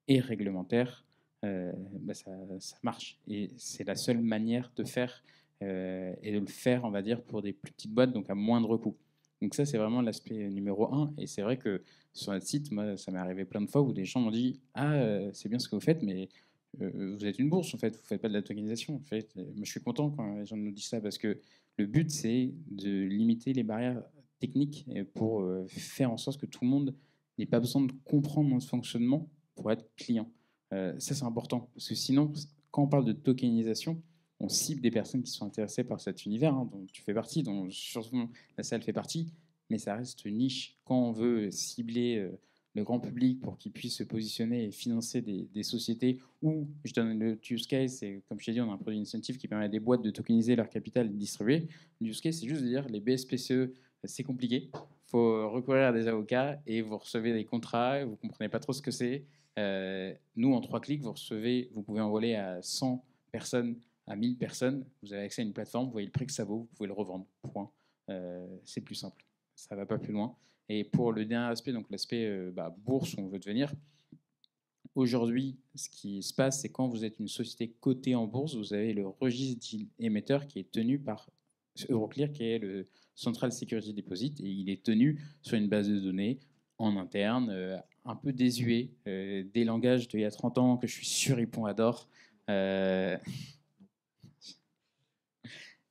Speaker 4: et réglementaires, ça marche. Et c'est la seule manière de faire, et de le faire, on va dire, pour des plus petites boîtes, donc à moindre coût. Donc ça, c'est vraiment l'aspect numéro 1. Et c'est vrai que sur notre site, moi, ça m'est arrivé plein de fois où des gens m'ont dit « Ah, c'est bien ce que vous faites, mais vous êtes une bourse, en fait, vous ne faites pas de la tokenisation. » En fait, moi, je suis content quand les gens nous disent ça, parce que le but, c'est de limiter les barrières techniques pour faire en sorte que tout le monde n'ait pas besoin de comprendre notre fonctionnement pour être client. Ça, c'est important, parce que sinon, quand on parle de tokenisation, on cible des personnes qui sont intéressées par cet univers, dont tu fais partie, dont surtout la salle fait partie, mais ça reste niche. Quand on veut cibler le grand public pour qu'il puisse se positionner et financer des sociétés où, je donne le use case, c'est comme je t'ai dit, on a un produit incentive qui permet à des boîtes de tokeniser leur capital et de distribuer. Le use case, c'est juste de dire les BSPCE, c'est compliqué, il faut recourir à des avocats et vous recevez des contrats, vous ne comprenez pas trop ce que c'est. Nous, en 3 clics, vous pouvez envoyer à 100 personnes, à 1000 personnes, vous avez accès à une plateforme, vous voyez le prix que ça vaut, vous pouvez le revendre, point. C'est plus simple, ça ne va pas plus loin. Et pour le dernier aspect, donc l'aspect bourse où on veut devenir, aujourd'hui, ce qui se passe, c'est quand vous êtes une société cotée en bourse, vous avez le registre émetteur qui est tenu par Euroclear, qui est le Central Security Deposit, et il est tenu sur une base de données en interne, un peu désuet, des langages d'il y a 30 ans que je suis sûr Ypon adore.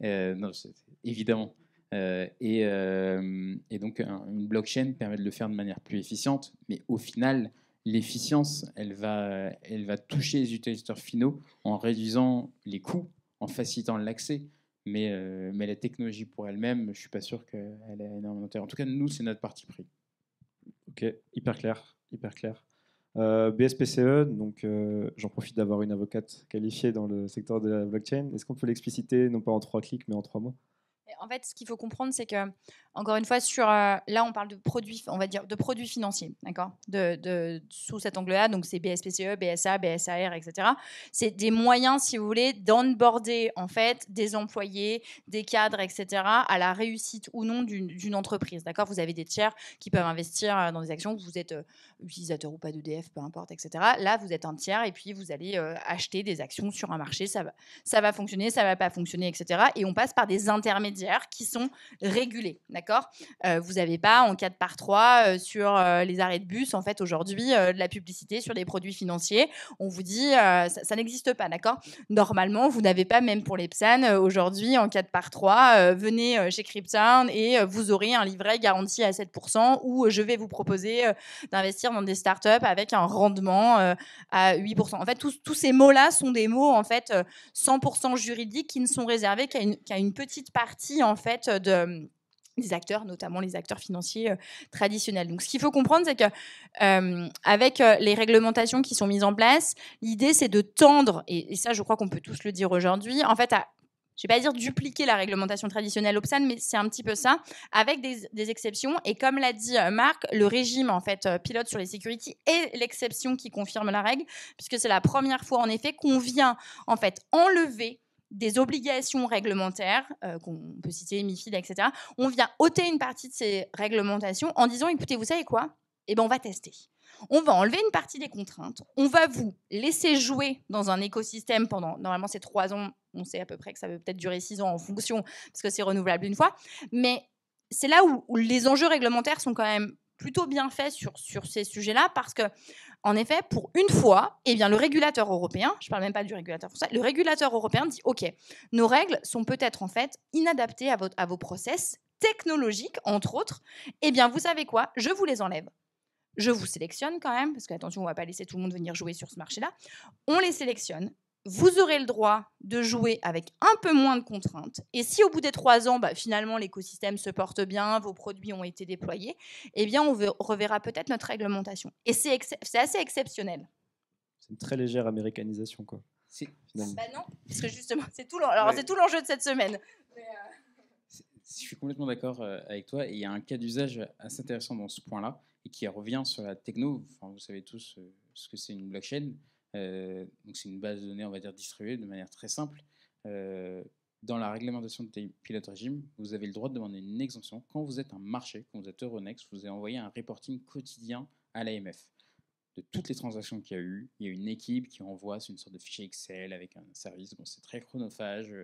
Speaker 4: Non, évidemment. Et donc, une blockchain permet de le faire de manière plus efficiente, mais au final, l'efficience, elle va toucher les utilisateurs finaux en réduisant les coûts, en facilitant l'accès. Mais la technologie pour elle-même, je ne suis pas sûr qu'elle ait énormément d'intérêt. En tout cas, nous, c'est notre parti pris.
Speaker 1: Ok, hyper clair, hyper clair. BSPCE, donc j'en profite d'avoir une avocate qualifiée dans le secteur de la blockchain. Est-ce qu'on peut l'expliciter, non pas en 3 clics, mais en 3 mots?
Speaker 5: En fait, ce qu'il faut comprendre, c'est que, encore une fois, là, on parle de produits, on va dire, de produits financiers, d'accord, sous cet angle-là. Donc, c'est BSPCE, BSA, BSAR, etc. C'est des moyens, si vous voulez, d'onboarder en fait des employés, des cadres, etc. à la réussite ou non d'une entreprise, d'accord. Vous avez des tiers qui peuvent investir dans des actions. Vous êtes utilisateur ou pas d'EDF, peu importe, etc. Là, vous êtes un tiers et puis vous allez acheter des actions sur un marché. Ça va fonctionner, ça va pas fonctionner, etc. Et on passe par des intermédiaires qui sont régulés, d'accord. Vous n'avez pas en 4x3 sur les arrêts de bus, en fait, aujourd'hui, de la publicité sur des produits financiers. On vous dit, ça n'existe pas, d'accord. Normalement, vous n'avez pas, même pour les PSAN, aujourd'hui, en 4x3, venez chez Cryptown et vous aurez un livret garanti à 7% ou je vais vous proposer d'investir dans des startups avec un rendement à 8%. En fait, tous ces mots-là sont des mots, en fait, 100% juridiques qui ne sont réservés qu'à une petite partie, en fait, des acteurs, notamment les acteurs financiers traditionnels. Donc, ce qu'il faut comprendre, c'est que avec les réglementations qui sont mises en place, l'idée, c'est de tendre, et ça, je crois qu'on peut tous le dire aujourd'hui, en fait, je ne vais pas dire dupliquer la réglementation traditionnelle OPSAN, mais c'est un petit peu ça, avec des exceptions. Et comme l'a dit Marc, le régime en fait pilote sur les securities est l'exception qui confirme la règle, puisque c'est la première fois en effet qu'on vient en fait enlever des obligations réglementaires, qu'on peut citer MiFID, etc. On vient ôter une partie de ces réglementations en disant, écoutez, vous savez quoi ? Eh ben, on va tester. On va enlever une partie des contraintes. On va vous laisser jouer dans un écosystème pendant, normalement, c'est 3 ans. On sait à peu près que ça peut peut-être durer 6 ans en fonction, parce que c'est renouvelable une fois. Mais c'est là où les enjeux réglementaires sont quand même plutôt bien faits sur ces sujets-là, parce que, en effet, pour une fois, eh bien, le régulateur européen, je ne parle même pas du régulateur français, le régulateur européen dit, OK, nos règles sont peut-être en fait inadaptées à vos process technologiques, entre autres. Eh bien, vous savez quoi ? Je vous les enlève. Je vous sélectionne quand même, parce qu'attention, on ne va pas laisser tout le monde venir jouer sur ce marché-là. On les sélectionne. Vous aurez le droit de jouer avec un peu moins de contraintes. Et si au bout des 3 ans, finalement, l'écosystème se porte bien, vos produits ont été déployés, eh bien, on reverra peut-être notre réglementation. Et c'est assez exceptionnel.
Speaker 1: C'est une très légère américanisation, quoi.
Speaker 5: Non, parce que justement, c'est tout l'enjeu de cette semaine.
Speaker 4: Je suis complètement d'accord avec toi. Et il y a un cas d'usage assez intéressant dans ce point-là et qui revient sur la techno. Enfin, vous savez tous ce que c'est une blockchain. Donc c'est une base de données, on va dire, distribuée de manière très simple. Dans la réglementation de Pilot Regime, vous avez le droit de demander une exemption. Quand vous êtes un marché, quand vous êtes Euronext, vous avez envoyé un reporting quotidien à l'AMF de toutes les transactions qu'il y a eu. Il y a une équipe qui envoie, c'est une sorte de fichier Excel avec un service. Bon, c'est très chronophage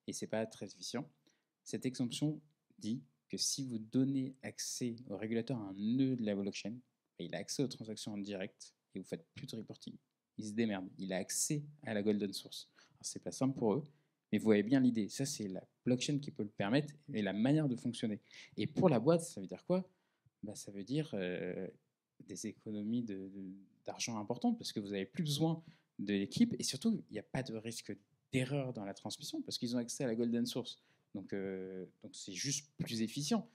Speaker 4: et c'est pas très efficient. Cette exemption dit que si vous donnez accès au régulateur à un nœud de la blockchain, il a accès aux transactions en direct et vous faites plus de reporting. Il se démerde. Il a accès à la golden source. Alors, c'est pas simple pour eux, mais vous voyez bien l'idée. Ça, c'est la blockchain qui peut le permettre et la manière de fonctionner. Et pour la boîte, ça veut dire quoi ? Ça veut dire des économies d'argent importantes parce que vous n'avez plus besoin de l'équipe et surtout, il n'y a pas de risque d'erreur dans la transmission parce qu'ils ont accès à la golden source. Donc c'est juste plus efficient.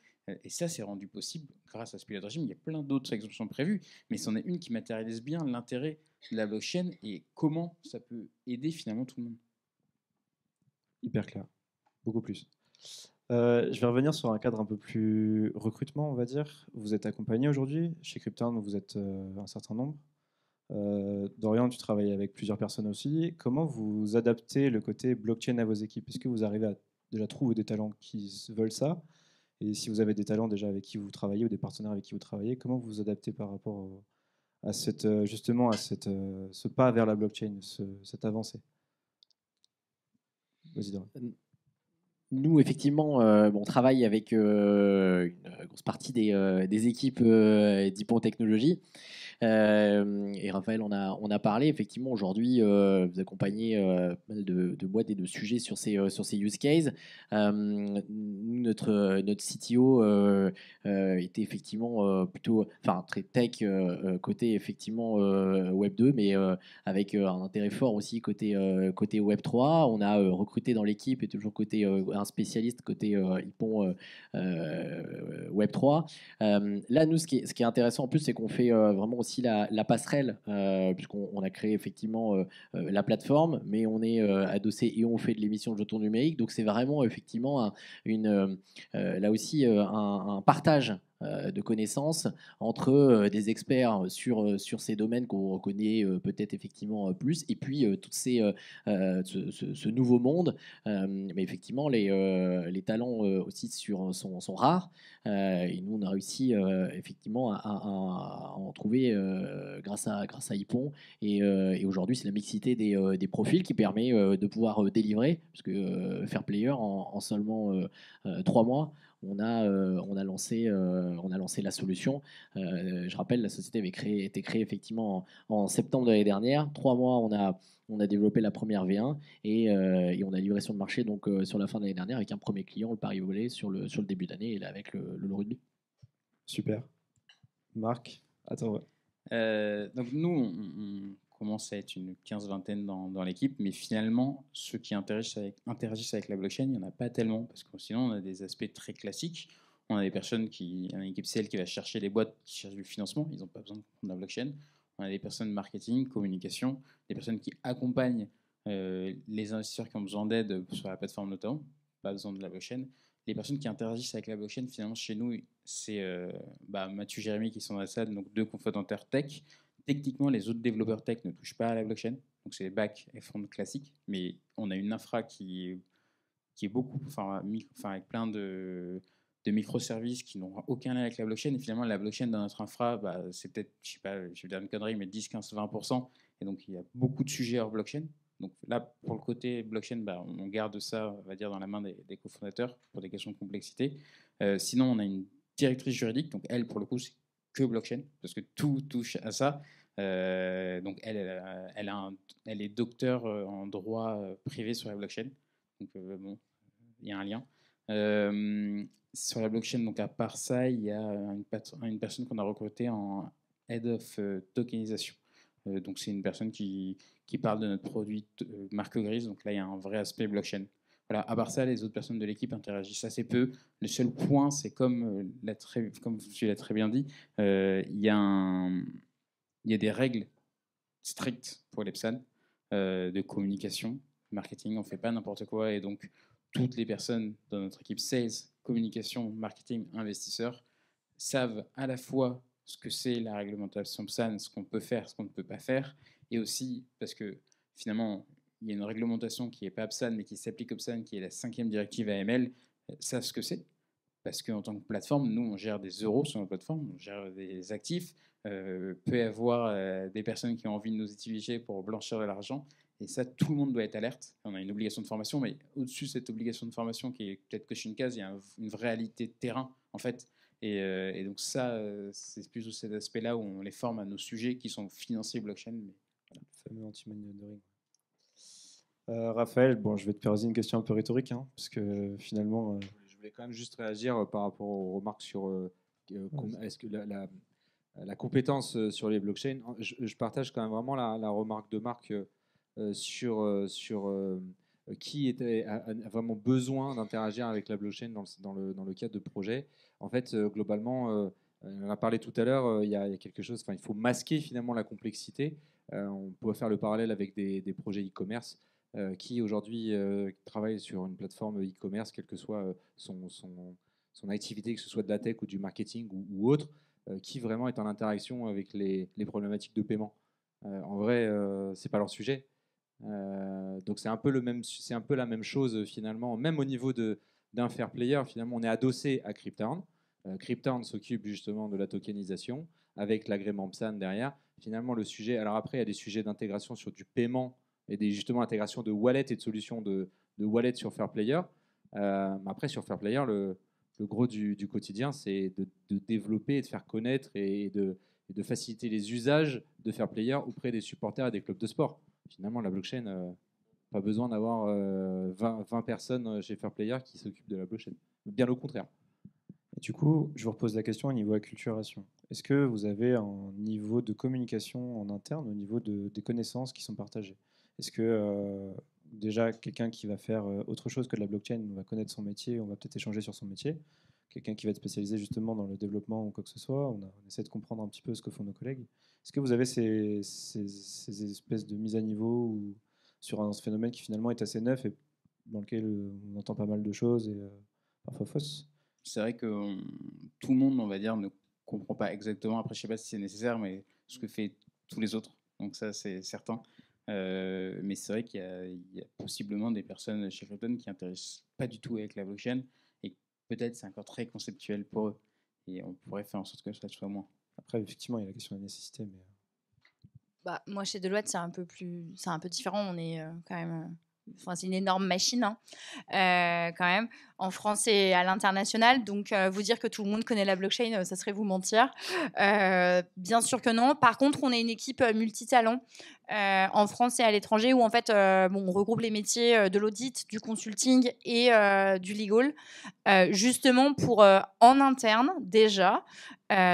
Speaker 4: Et ça, c'est rendu possible grâce à ce pilote régime. Il y a plein d'autres exemptions prévues, mais c'en est une qui matérialise bien l'intérêt de la blockchain et comment ça peut aider finalement tout le monde.
Speaker 1: Hyper clair, beaucoup plus. Je vais revenir sur un cadre un peu plus recrutement, on va dire. Vous êtes accompagné aujourd'hui. Chez Cryptown, vous êtes un certain nombre. Dorian, tu travailles avec plusieurs personnes aussi. Comment vous adaptez le côté blockchain à vos équipes? Est-ce que vous arrivez à déjà trouver des talents qui veulent ça? Et si vous avez des talents déjà avec qui vous travaillez ou des partenaires avec qui vous travaillez, comment vous vous adaptez par rapport à justement à ce pas vers la blockchain, cette avancée? Vas-y, Dorian.
Speaker 3: Nous, effectivement, on travaille avec une grosse partie des équipes d'Hypon Technologies. Et Raphaël on a parlé. Effectivement, aujourd'hui, vous accompagnez pas mal de boîtes et de sujets sur ces use cases. Notre CTO était effectivement plutôt très tech côté effectivement Web 2, mais avec un intérêt fort aussi côté Web 3. On a recruté dans l'équipe et toujours côté un spécialiste côté Hypon Web 3. Là, nous, ce qui est intéressant en plus, c'est qu'on fait vraiment aussi la passerelle, puisqu'on a créé effectivement la plateforme, mais on est adossé et on fait de l'émission de jetons numériques. Donc, c'est vraiment effectivement là aussi un partage de connaissances entre des experts sur ces domaines qu'on reconnaît peut-être effectivement plus, et puis ce nouveau monde. Mais effectivement, les talents aussi sont rares. Et nous, on a réussi effectivement à en trouver grâce à Hypon. Et aujourd'hui, c'est la mixité des profils qui permet de pouvoir délivrer, parce que Fair Player, en seulement 3 mois, on a lancé la solution. Je rappelle, la société avait été créée effectivement en septembre de l'année dernière. 3 mois, on a développé la première V1 et on a livré sur le marché donc, sur la fin de l'année dernière avec un premier client, le Paris Volley, sur le début d'année et là avec le rugby.
Speaker 1: Super. Marc, attends.
Speaker 4: Donc nous, on commence à être une 15-20 dans l'équipe, mais finalement, ceux qui interagissent avec la blockchain, il n'y en a pas tellement, parce que sinon, on a des aspects très classiques. On a des personnes une équipe CL qui va chercher les boîtes qui cherchent du financement, ils n'ont pas besoin de comprendre la blockchain. On a des personnes marketing, communication, des personnes qui accompagnent les investisseurs qui ont besoin d'aide sur la plateforme notamment, pas besoin de la blockchain. Les personnes qui interagissent avec la blockchain, finalement, chez nous, c'est Mathieu, Jérémy qui sont dans la salle, donc 2 cofondateurs tech. Techniquement, les autres développeurs tech ne touchent pas à la blockchain, donc c'est back et front classiques, mais on a une infra qui est beaucoup, avec plein de microservices qui n'ont aucun lien avec la blockchain. Et finalement, la blockchain dans notre infra, c'est peut-être, je sais pas, je vais dire une connerie, mais 10, 15, 20%. Et donc, il y a beaucoup de sujets hors blockchain. Donc là, pour le côté blockchain, on garde ça, on va dire, dans la main des cofondateurs pour des questions de complexité. Sinon, on a une directrice juridique, donc elle, pour le coup, c'est que blockchain, parce que tout touche à ça. Donc elle est docteur en droit privé sur la blockchain. Donc bon, il y a un lien. Sur la blockchain, donc à part ça, il y a une personne qu'on a recrutée en Head of Tokenisation. Donc c'est une personne qui parle de notre produit marque grise. Donc là, il y a un vrai aspect blockchain. Voilà. À part ça, les autres personnes de l'équipe interagissent assez peu. Le seul point, c'est comme tu l'as très bien dit, il y a des règles strictes pour l'EPSAN de communication, marketing. On ne fait pas n'importe quoi. Et donc, toutes les personnes dans notre équipe sales, communication, marketing, investisseurs savent à la fois ce que c'est la réglementation PSAN, ce qu'on peut faire, ce qu'on ne peut pas faire, et aussi parce que finalement, il y a une réglementation qui n'est pas PSAN, mais qui s'applique au PSAN, qui est la 5e directive AML, savent ce que c'est. Parce qu'en tant que plateforme, nous, on gère des euros sur notre plateforme, on gère des actifs, peut y avoir des personnes qui ont envie de nous utiliser pour blanchir de l'argent. Et ça, tout le monde doit être alerte. On a une obligation de formation, mais au-dessus de cette obligation de formation, qui est peut-être que chez une case, il y a une vraie réalité de terrain, en fait. Et donc ça, c'est plus de cet aspect-là où on les forme à nos sujets qui sont financiers blockchain. Mais
Speaker 1: voilà. Fameux anti-money laundering. Raphaël, bon, je vais te poser une question un peu rhétorique, hein, parce que finalement...
Speaker 2: Je voulais quand même juste réagir par rapport aux remarques sur est-ce que la compétence sur les blockchains. Je partage quand même vraiment la remarque de Marc sur qui a vraiment besoin d'interagir avec la blockchain dans le cadre de projet. En fait, globalement, on en a parlé tout à l'heure, il y a quelque chose, il faut masquer finalement la complexité. On peut faire le parallèle avec des projets e-commerce qui aujourd'hui travaillent sur une plateforme e-commerce, quelle que soit son activité, que ce soit de la tech ou du marketing ou autre, qui vraiment est en interaction avec les problématiques de paiement. En vrai, c'est pas leur sujet. Donc c'est un peu la même chose finalement, même au niveau d'un fair player. Finalement, on est adossé à Cryptown. Cryptown s'occupe justement de la tokenisation avec l'agrément PSAN derrière. Finalement, le sujet. Alors après, il y a des sujets d'intégration sur du paiement et justement intégration de wallet et de solutions de wallet sur fair player. Après, sur fair player, le gros du quotidien, c'est de développer et de faire connaître et de faciliter les usages de fair player auprès des supporters et des clubs de sport. Finalement, la blockchain, pas besoin d'avoir 20 personnes chez fair player qui s'occupent de la blockchain. Bien au contraire.
Speaker 1: Et du coup, je vous repose la question au niveau acculturation. Est-ce que vous avez un niveau de communication en interne au niveau des connaissances qui sont partagées? Est-ce que déjà quelqu'un qui va faire autre chose que de la blockchain va connaître son métier, on va peut-être échanger sur son métier? Quelqu'un qui va être spécialisé justement dans le développement ou quoi que ce soit, on essaie de comprendre un petit peu ce que font nos collègues. Est-ce que vous avez ces espèces de mise à niveau sur un phénomène qui finalement est assez neuf et dans lequel on entend pas mal de choses et parfois fausses?
Speaker 4: C'est vrai que tout le monde, on va dire, ne comprend pas exactement, après je sais pas si c'est nécessaire, mais ce que fait tous les autres. Donc ça, c'est certain. Mais c'est vrai qu'il y a possiblement des personnes chez Cryptown qui n'intéressent pas du tout avec la blockchain et peut-être c'est encore très conceptuel pour eux. Et on pourrait faire en sorte que ça soit moins.
Speaker 1: Après, effectivement, il y a la question de la nécessité. Mais...
Speaker 5: Moi, chez Deloitte, c'est un peu différent. On est quand même... c'est une énorme machine, hein, quand même, en France et à l'international. Donc, vous dire que tout le monde connaît la blockchain, ça serait vous mentir. Bien sûr que non. Par contre, on est une équipe multitalent en France et à l'étranger où, en fait, on regroupe les métiers de l'audit, du consulting et du legal, justement pour, en interne, déjà,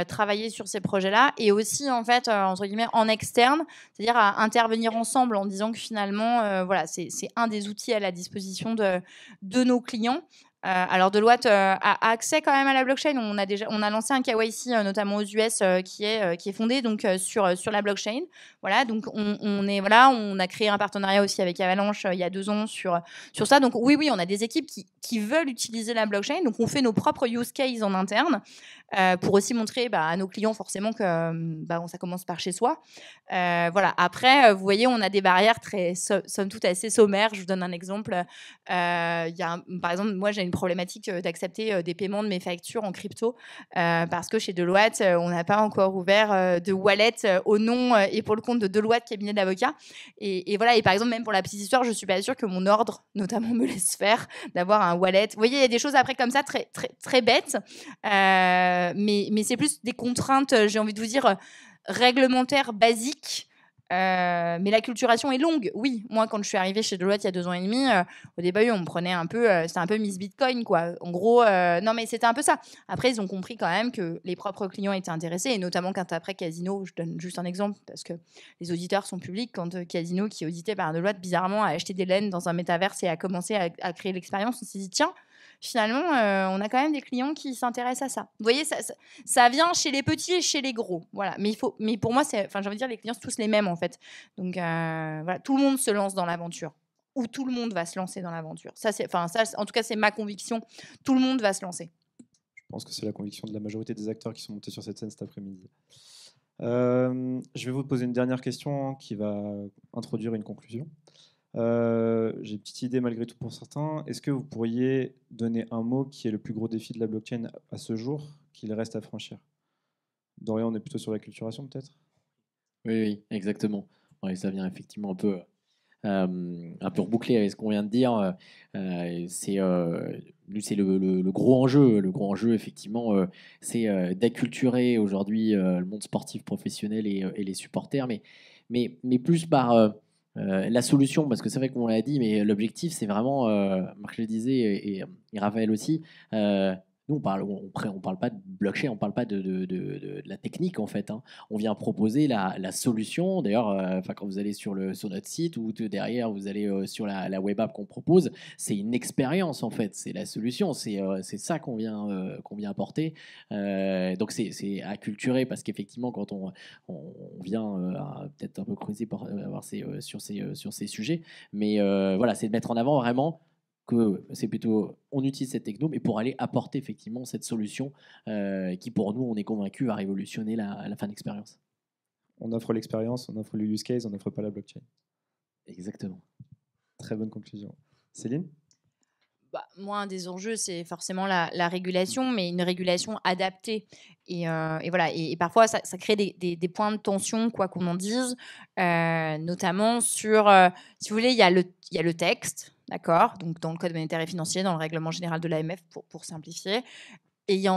Speaker 5: travailler sur ces projets-là et aussi, en fait, entre guillemets, en externe, c'est-à-dire à intervenir ensemble en disant que finalement, voilà, c'est un des outils à la disposition de nos clients. Alors Deloitte a accès quand même à la blockchain. On a lancé un KYC notamment aux US qui est fondé donc sur la blockchain. Voilà, donc on a créé un partenariat aussi avec Avalanche il y a 2 ans sur ça. Donc oui, on a des équipes qui veulent utiliser la blockchain. Donc on fait nos propres use cases en interne pour aussi montrer à nos clients forcément que ça commence par chez soi. Voilà. Après, vous voyez, on a des barrières très somme toute assez sommaires. Je vous donne un exemple. Par exemple, moi j'ai une problématique d'accepter des paiements de mes factures en crypto parce que chez Deloitte, on n'a pas encore ouvert de wallet au nom et pour le compte de Deloitte, cabinet d'avocats. Et voilà. Et par exemple, même pour la petite histoire, je suis pas sûre que mon ordre, notamment, me laisse faire d'avoir un wallet. Vous voyez, il y a des choses après comme ça très très très bêtes, mais c'est plus des contraintes, j'ai envie de vous dire, réglementaires basiques. Mais l'acculturation est longue. Oui, moi, quand je suis arrivée chez Deloitte il y a 2 ans et demi, au début, on me prenait un peu, c'était un peu Miss Bitcoin, quoi. En gros, non, mais c'était un peu ça. Après, ils ont compris quand même que les propres clients étaient intéressés, et notamment quand après Casino, je donne juste un exemple parce que les auditeurs sont publics, quand Casino, qui est audité par Deloitte, bizarrement, a acheté des laines dans un métaverse et a commencé à créer l'expérience, on s'est dit, tiens, finalement, on a quand même des clients qui s'intéressent à ça. Vous voyez, ça vient chez les petits et chez les gros. Voilà. Mais pour moi, j'ai envie de dire, les clients sont tous les mêmes, en fait. Donc, voilà, tout le monde se lance dans l'aventure. Ou tout le monde va se lancer dans l'aventure. En tout cas, c'est ma conviction. Tout le monde va se lancer.
Speaker 1: Je pense que c'est la conviction de la majorité des acteurs qui sont montés sur cette scène cet après-midi. Je vais vous poser une dernière question qui va introduire une conclusion. J'ai une petite idée malgré tout pour certains. Est-ce que vous pourriez donner un mot qui est le plus gros défi de la blockchain à ce jour, qu'il reste à franchir? Dorian, on est plutôt sur l'acculturation peut-être?
Speaker 3: Oui, exactement. Ouais, ça vient effectivement un peu reboucler avec ce qu'on vient de dire. C'est le gros enjeu. Le gros enjeu, effectivement, c'est d'acculturer aujourd'hui le monde sportif professionnel et les supporters, mais plus par la solution, parce que c'est vrai qu'on l'a dit, mais l'objectif, c'est vraiment, Marc le disait et Raphaël aussi, Nous, on parle pas de blockchain, on parle pas de la technique en fait, hein. On vient proposer la solution. D'ailleurs, quand vous allez sur notre site ou derrière, vous allez sur la web app qu'on propose, c'est une expérience en fait. C'est la solution. C'est ça qu'on vient apporter. Donc c'est acculturer parce qu'effectivement, quand on vient peut-être un peu creuser pour avoir sur ces sujets, mais voilà, c'est de mettre en avant vraiment que c'est plutôt on utilise cette techno, mais pour aller apporter effectivement cette solution qui, pour nous, on est convaincu, va révolutionner la fin d'expérience.
Speaker 1: On offre l'expérience, on offre le use case, on n'offre pas la blockchain.
Speaker 3: Exactement.
Speaker 1: Très bonne conclusion. Céline?
Speaker 5: Moi, un des enjeux, c'est forcément la régulation, mais une régulation adaptée. Et voilà. Et parfois, ça crée des points de tension, quoi qu'on en dise, notamment sur, si vous voulez, il y a le texte, d'accord, donc dans le Code monétaire et financier, dans le règlement général de l'AMF, pour simplifier. Et il y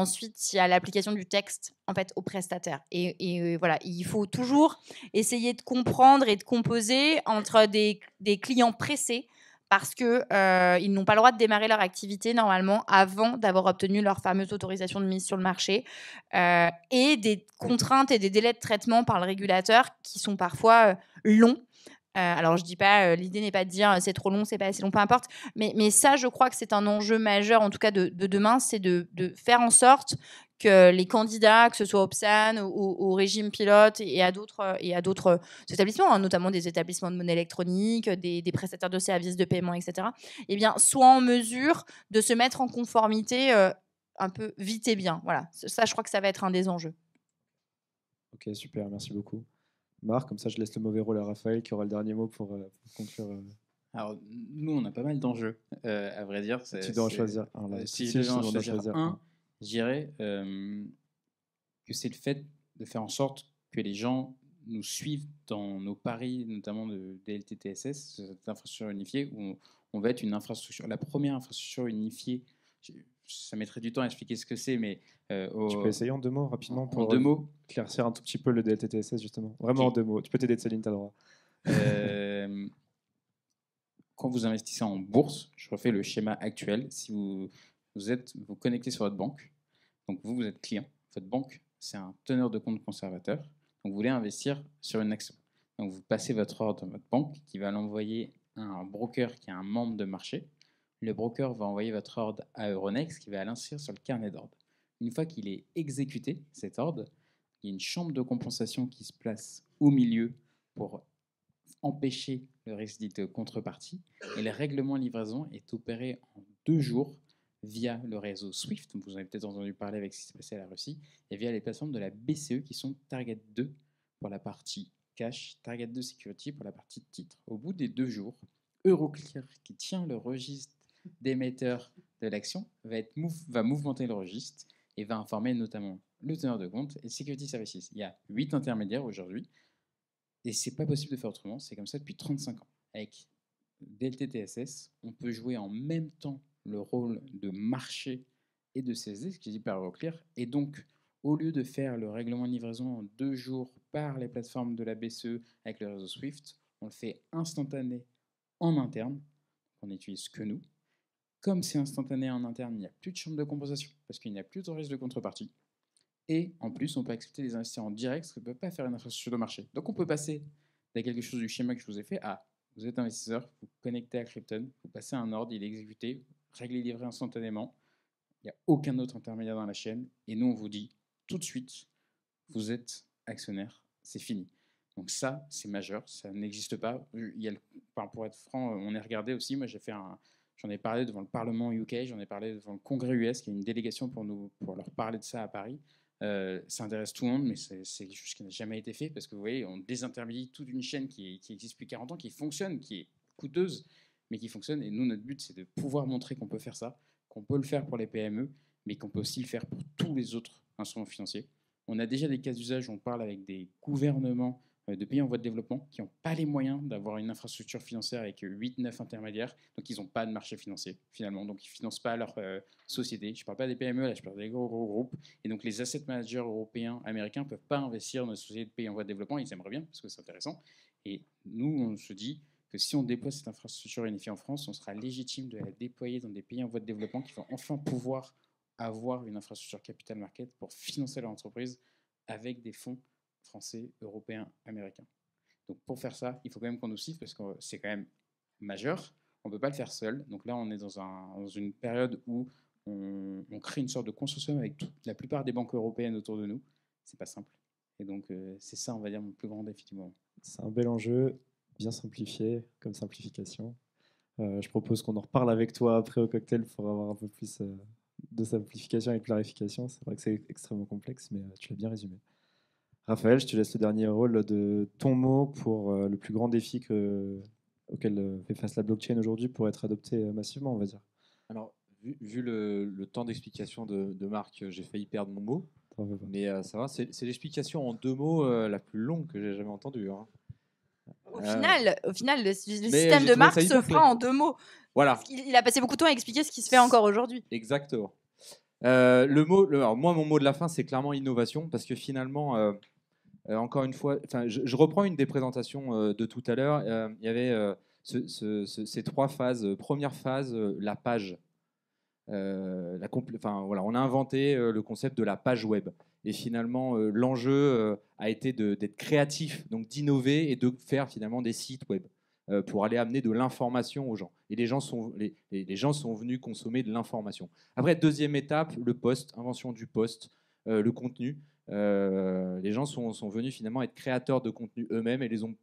Speaker 5: a l'application du texte en fait aux prestataires. Et voilà, il faut toujours essayer de comprendre et de composer entre des clients pressés parce que ils n'ont pas le droit de démarrer leur activité normalement avant d'avoir obtenu leur fameuse autorisation de mise sur le marché et des contraintes et des délais de traitement par le régulateur qui sont parfois longs. Alors, je dis pas, l'idée n'est pas de dire c'est trop long, c'est pas assez long, peu importe. Mais ça, je crois que c'est un enjeu majeur, en tout cas de demain, c'est de faire en sorte que les candidats, que ce soit au PSAN, au régime pilote et à d'autres établissements, hein, notamment des établissements de monnaie électronique, des prestataires de services de paiement, etc., eh bien, soient en mesure de se mettre en conformité un peu vite et bien. Voilà, ça, je crois que ça va être un des enjeux.
Speaker 1: Ok, super, merci beaucoup. Marc, comme ça je laisse le mauvais rôle à Raphaël qui aura le dernier mot pour conclure.
Speaker 4: Alors, nous, on a pas mal d'enjeux, à vrai dire.
Speaker 1: Tu dois en choisir un. Là.
Speaker 4: Si je devais en choisir un, je dirais que c'est le fait de faire en sorte que les gens nous suivent dans nos paris, notamment de DLT-TSS, cette infrastructure unifiée, où on va être une infrastructure, la première infrastructure unifiée. Ça mettrait du temps à expliquer ce que c'est, mais...
Speaker 1: tu peux essayer en 2 mots, rapidement, pour
Speaker 4: deux mots.
Speaker 1: Éclaircir un tout petit peu le DLT-TSS, justement. Vraiment
Speaker 4: Okay.
Speaker 1: en 2 mots. Tu peux t'aider de Céline, t'as le droit.
Speaker 4: Quand vous investissez en bourse, je refais le schéma actuel. Si vous connectez sur votre banque, donc vous êtes client, votre banque, c'est un teneur de compte conservateur, donc vous voulez investir sur une action. Donc vous passez votre ordre à votre banque qui va l'envoyer à un broker qui est un membre de marché. Le broker va envoyer votre ordre à Euronext qui va l'inscrire sur le carnet d'ordre. Une fois qu'il est exécuté, cet ordre, il y a une chambre de compensation qui se place au milieu pour empêcher le risque dit de contrepartie. Et le règlement de livraison est opéré en 2 jours via le réseau SWIFT, vous avez peut-être entendu parler avec ce qui s'est passé à la Russie, et via les plateformes de la BCE qui sont Target 2 pour la partie cash, Target 2 Security pour la partie titre. Au bout des 2 jours, Euroclear, qui tient le registre d'émetteurs de l'action, va mouvementer le registre et va informer notamment le teneur de compte et Security Services. Il y a 8 intermédiaires aujourd'hui et c'est pas possible de faire autrement. C'est comme ça depuis 35 ans. Avec DLT-TSS, on peut jouer en même temps le rôle de marché et de CSD, ce qui est dit par Euroclear. Et donc, au lieu de faire le règlement de livraison en 2 jours par les plateformes de la BCE avec le réseau SWIFT, on le fait instantané en interne. On n'utilise que nous. Comme c'est instantané en interne, il n'y a plus de chambre de compensation parce qu'il n'y a plus de risque de contrepartie. Et en plus, on peut accepter des investisseurs en direct, ce que ne peut pas faire une infrastructure de marché. Donc on peut passer de quelque chose du schéma que je vous ai fait à vous êtes investisseur, vous connectez à Krypton, vous passez un ordre, il est exécuté, réglé, livré instantanément. Il n'y a aucun autre intermédiaire dans la chaîne. Et nous, on vous dit tout de suite, vous êtes actionnaire, c'est fini. Donc ça, c'est majeur, ça n'existe pas. Pour être franc, on est regardé aussi. Moi, j'en ai parlé devant le Parlement UK, j'en ai parlé devant le Congrès US, qui est une délégation pour leur parler de ça à Paris. Ça intéresse tout le monde, mais c'est quelque chose qui n'a jamais été fait parce que vous voyez, on désintermédie toute une chaîne qui existe depuis 40 ans, qui fonctionne, qui est coûteuse, mais qui fonctionne. Et nous, notre but, c'est de pouvoir montrer qu'on peut faire ça, qu'on peut le faire pour les PME, mais qu'on peut aussi le faire pour tous les autres instruments financiers. On a déjà des cas d'usage où on parle avec des gouvernements de pays en voie de développement qui n'ont pas les moyens d'avoir une infrastructure financière avec 8-9 intermédiaires, donc ils n'ont pas de marché financier finalement, donc ils ne financent pas leur société. Je ne parle pas des PME, là je parle des gros groupes, et donc les asset managers européens, américains ne peuvent pas investir dans des sociétés de pays en voie de développement, ils aimeraient bien parce que c'est intéressant, et nous on se dit que si on déploie cette infrastructure unifiée en France, on sera légitime de la déployer dans des pays en voie de développement qui vont enfin pouvoir avoir une infrastructure capital market pour financer leur entreprise avec des fonds français, européens, américains. Donc pour faire ça, il faut quand même qu'on nous cite parce que c'est quand même majeur. On ne peut pas le faire seul. Donc là, on est dans une période où on crée une sorte de consortium avec la plupart des banques européennes autour de nous. C'est pas simple. Et donc c'est ça, on va dire, mon plus grand défi du moment.
Speaker 1: C'est un bel enjeu, bien simplifié comme simplification. Je propose qu'on en reparle avec toi après au cocktail pour avoir un peu plus de simplification et de clarification. C'est vrai que c'est extrêmement complexe, mais tu l'as bien résumé. Raphaël, je te laisse le dernier rôle de ton mot pour le plus grand défi auquel fait face la blockchain aujourd'hui pour être adopté massivement, on va dire.
Speaker 2: Alors, vu le temps d'explication de Marc, j'ai failli perdre mon mot. Mais ça va, c'est l'explication en 2 mots la plus longue que j'ai jamais entendue. Hein.
Speaker 5: Au final, le système de Marc se fera en 2 mots.
Speaker 2: Voilà.
Speaker 5: Parce qu'il a passé beaucoup de temps à expliquer ce qui se fait encore aujourd'hui.
Speaker 2: Exactement. Alors moi, mon mot de la fin, c'est clairement innovation, parce que finalement, encore une fois, je reprends une des présentations de tout à l'heure. Il y avait ces 3 phases. Première phase, la page. On a inventé le concept de la page web. Et finalement, l'enjeu a été d'être créatif, donc d'innover et de faire finalement des sites web pour aller amener de l'information aux gens. Et les gens sont venus consommer de l'information. Après, deuxième étape, le post, invention du post, le contenu. Les gens sont venus finalement être créateurs de contenu eux-mêmes et les ont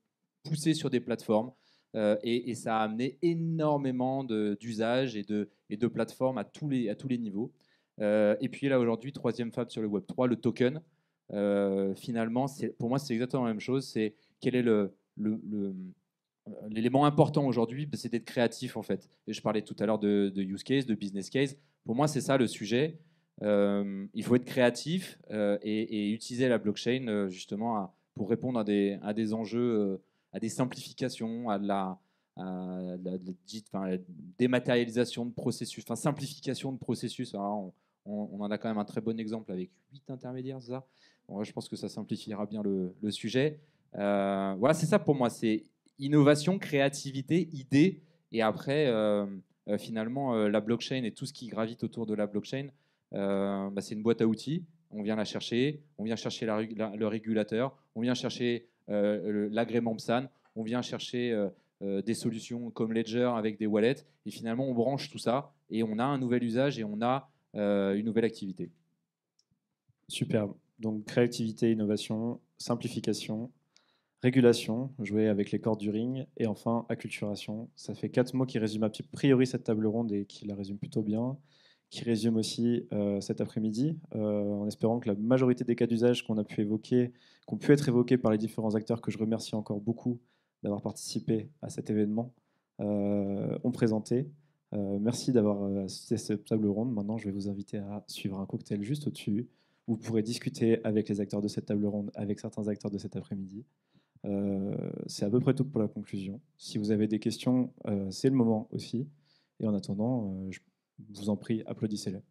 Speaker 2: poussés sur des plateformes. Et ça a amené énormément d'usages et de plateformes à tous les niveaux. Et puis là, aujourd'hui, 3e phase sur le Web3, le token. Finalement, pour moi, c'est exactement la même chose. C'est quel est l'élément important aujourd'hui, c'est d'être créatif, en fait. Et je parlais tout à l'heure de use case, de business case. Pour moi, c'est ça le sujet. Il faut être créatif et utiliser la blockchain justement pour répondre à des enjeux, à des simplifications, à la dématérialisation de processus, simplification de processus. Alors, on en a quand même un très bon exemple avec 8 intermédiaires, c'est ça. Bon, je pense que ça simplifiera bien le sujet. Voilà, c'est ça pour moi, c'est innovation, créativité, idée, et après, finalement, la blockchain et tout ce qui gravite autour de la blockchain, c'est une boîte à outils. On vient la chercher, on vient chercher le régulateur, on vient chercher l'agrément PSAN, on vient chercher des solutions comme Ledger avec des wallets, et finalement, on branche tout ça, et on a un nouvel usage et on a une nouvelle activité.
Speaker 1: Superbe. Donc, créativité, innovation, simplification, régulation, jouer avec les cordes du ring, et enfin, acculturation. Ça fait 4 mots qui résument a priori cette table ronde et qui la résument plutôt bien, qui résument aussi cet après-midi, en espérant que la majorité des cas d'usage qu'on pu être évoqués par les différents acteurs, que je remercie encore beaucoup d'avoir participé à cet événement, ont présenté. Merci d'avoir assisté à cette table ronde. Maintenant, je vais vous inviter à suivre un cocktail juste au-dessus. Vous pourrez discuter avec les acteurs de cette table ronde, avec certains acteurs de cet après-midi. C'est à peu près tout pour la conclusion. Si vous avez des questions, c'est le moment aussi. Et en attendant, je vous en prie, applaudissez-les.